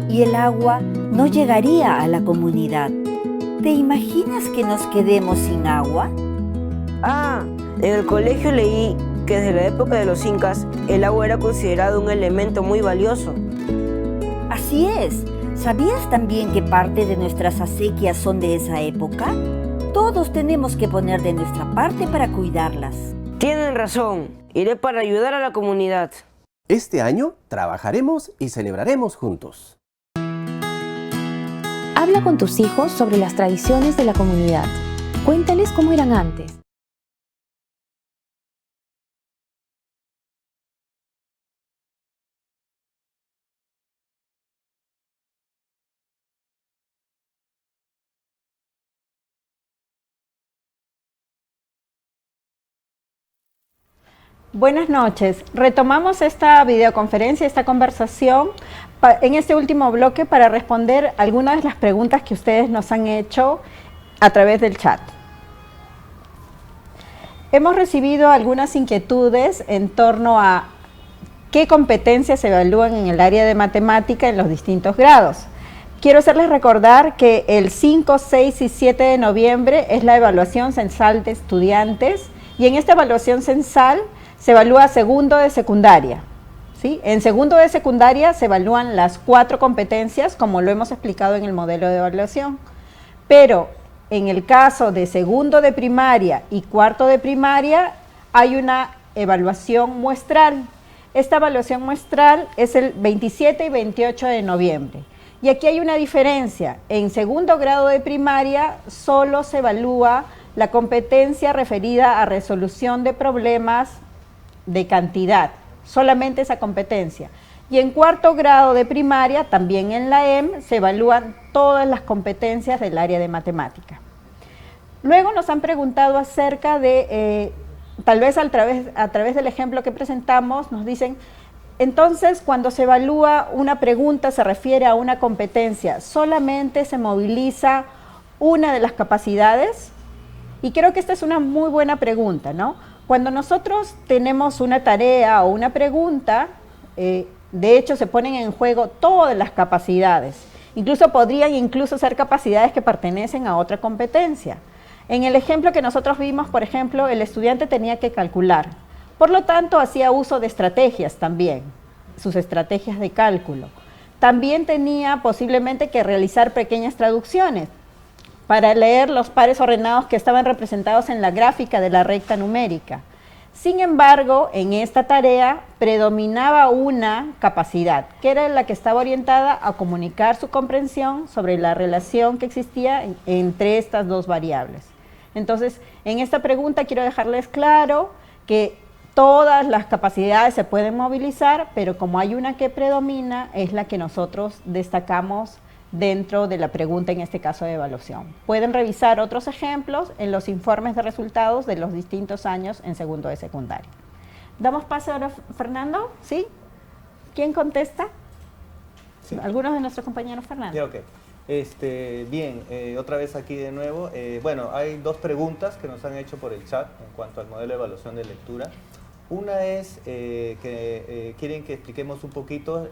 y el agua no llegaría a la comunidad. ¿Te imaginas que nos quedemos sin agua? Ah, en el colegio leí que desde la época de los incas el agua era considerado un elemento muy valioso. Así es. ¿Sabías también que parte de nuestras acequias son de esa época? Todos tenemos que poner de nuestra parte para cuidarlas. Tienen razón. Iré para ayudar a la comunidad. Este año trabajaremos y celebraremos juntos. Habla con tus hijos sobre las tradiciones de la comunidad. Cuéntales cómo eran antes. Buenas noches. Retomamos esta videoconferencia, esta conversación en este último bloque para responder algunas de las preguntas que ustedes nos han hecho a través del chat. Hemos recibido algunas inquietudes en torno a qué competencias se evalúan en el área de matemática en los distintos grados. quiero hacerles recordar que el 5, 6 y 7 de noviembre es la evaluación censal de estudiantes y en esta evaluación censal se evalúa segundo de secundaria. ¿Sí? En segundo de secundaria se evalúan las 4 competencias, como lo hemos explicado en el modelo de evaluación, pero en el caso de segundo de primaria y cuarto de primaria hay una evaluación muestral. Esta evaluación muestral es el 27 y 28 de noviembre. Y aquí hay una diferencia. En segundo grado de primaria solo se evalúa la competencia referida a resolución de problemas de cantidad, solamente esa competencia. Y en cuarto grado de primaria, también en la EM, se evalúan todas las competencias del área de matemática. Luego nos han preguntado acerca de, tal vez a través del ejemplo que presentamos, nos dicen, entonces cuando se evalúa una pregunta se refiere a una competencia, ¿solamente se moviliza una de las capacidades? Y creo que esta es una muy buena pregunta, ¿no? Cuando nosotros tenemos una tarea o una pregunta, de hecho se ponen en juego todas las capacidades. Incluso podrían ser capacidades que pertenecen a otra competencia. En el ejemplo que nosotros vimos, por ejemplo, el estudiante tenía que calcular. Por lo tanto, hacía uso de estrategias también, sus estrategias de cálculo. También tenía posiblemente que realizar pequeñas traducciones para leer los pares ordenados que estaban representados en la gráfica de la recta numérica. Sin embargo, en esta tarea predominaba una capacidad, que era la que estaba orientada a comunicar su comprensión sobre la relación que existía entre estas dos variables. Entonces, en esta pregunta quiero dejarles claro que todas las capacidades se pueden movilizar, pero como hay una que predomina, es la que nosotros destacamos dentro de la pregunta, en este caso de evaluación. Pueden revisar otros ejemplos en los informes de resultados de los distintos años en segundo de secundaria. ¿Damos paso ahora, Fernando? ¿Sí? ¿Quién contesta? Sí. Algunos de nuestros compañeros, Fernando. Yeah, okay. Bien, otra vez aquí de nuevo. Bueno, hay 2 preguntas que nos han hecho por el chat en cuanto al modelo de evaluación de lectura. Una es que quieren que expliquemos un poquito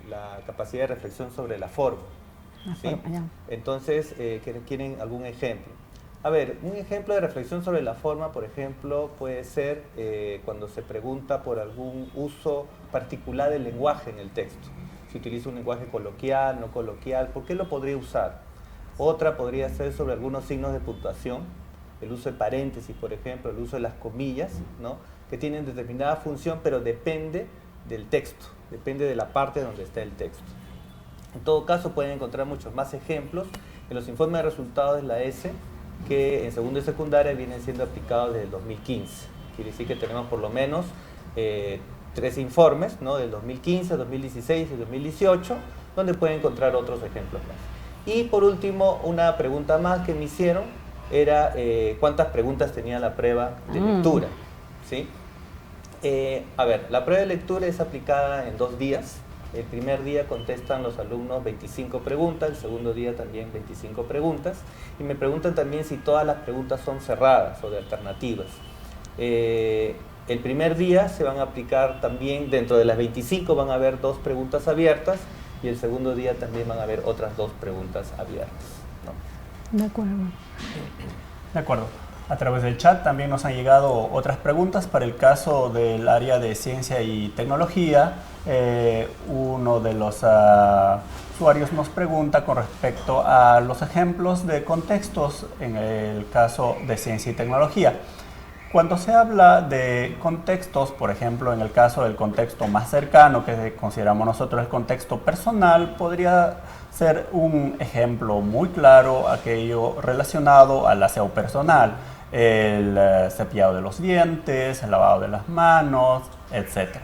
la capacidad de reflexión sobre la forma. ¿Sí? Entonces, quieren algún ejemplo. A ver, un ejemplo de reflexión sobre la forma, por ejemplo, puede ser cuando se pregunta por algún uso particular del lenguaje en el texto. Si utiliza un lenguaje coloquial, no coloquial, ¿por qué lo podría usar? Otra podría ser sobre algunos signos de puntuación, el uso de paréntesis, por ejemplo, el uso de las comillas, ¿no? Que tienen determinada función, pero depende del texto, depende de la parte donde está el texto. En todo caso, pueden encontrar muchos más ejemplos en los informes de resultados de la ESE, que en segundo y secundaria vienen siendo aplicados desde el 2015. Quiere decir que tenemos por lo menos 3 informes, ¿no? Del 2015, 2016 y 2018, donde pueden encontrar otros ejemplos más. Y por último, una pregunta más que me hicieron era cuántas preguntas tenía la prueba de lectura. ¿Sí? A ver, la prueba de lectura es aplicada en 2 días. El primer día contestan los alumnos 25 preguntas, el segundo día también 25 preguntas. Y me preguntan también si todas las preguntas son cerradas o de alternativas. El primer día se van a aplicar también, dentro de las 25 van a haber 2 preguntas abiertas y el segundo día también van a haber otras 2 preguntas abiertas, ¿no? De acuerdo. De acuerdo. A través del chat también nos han llegado otras preguntas para el caso del área de ciencia y tecnología. Uno de los usuarios nos pregunta con respecto a los ejemplos de contextos en el caso de ciencia y tecnología. Cuando se habla de contextos, por ejemplo, en el caso del contexto más cercano, que consideramos nosotros el contexto personal, podría ser un ejemplo muy claro aquello relacionado al aseo personal, el cepillado de los dientes, el lavado de las manos, etc.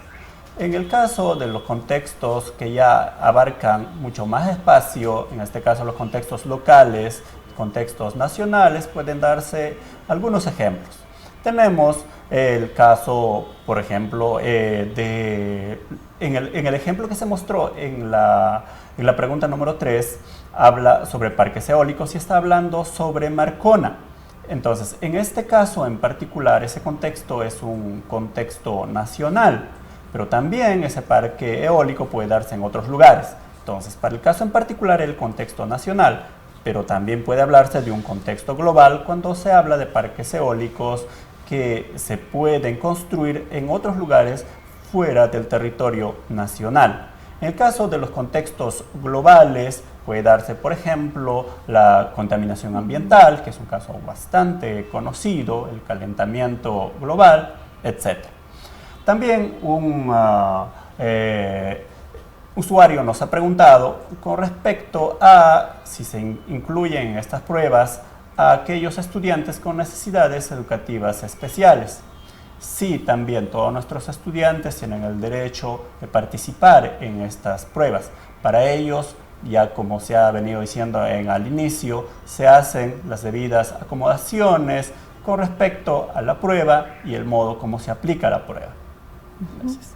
En el caso de los contextos que ya abarcan mucho más espacio, en este caso los contextos locales, contextos nacionales, pueden darse algunos ejemplos. Tenemos el caso, por ejemplo, en el ejemplo que se mostró en la pregunta número 3, habla sobre parques eólicos y está hablando sobre Marcona. Entonces, en este caso en particular, ese contexto es un contexto nacional, pero también ese parque eólico puede darse en otros lugares. Entonces, para el caso en particular, el contexto nacional, pero también puede hablarse de un contexto global cuando se habla de parques eólicos que se pueden construir en otros lugares fuera del territorio nacional. En el caso de los contextos globales, puede darse, por ejemplo, la contaminación ambiental, que es un caso bastante conocido, el calentamiento global, etc. También un usuario nos ha preguntado con respecto a si se incluyen en estas pruebas a aquellos estudiantes con necesidades educativas especiales. Sí, también todos nuestros estudiantes tienen el derecho de participar en estas pruebas. Para ellos, ya como se ha venido diciendo al inicio, se hacen las debidas acomodaciones con respecto a la prueba y el modo como se aplica la prueba. Gracias.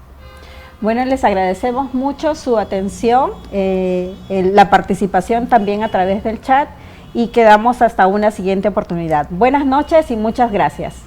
Bueno, les agradecemos mucho su atención, la participación también a través del chat y quedamos hasta una siguiente oportunidad. Buenas noches y muchas gracias.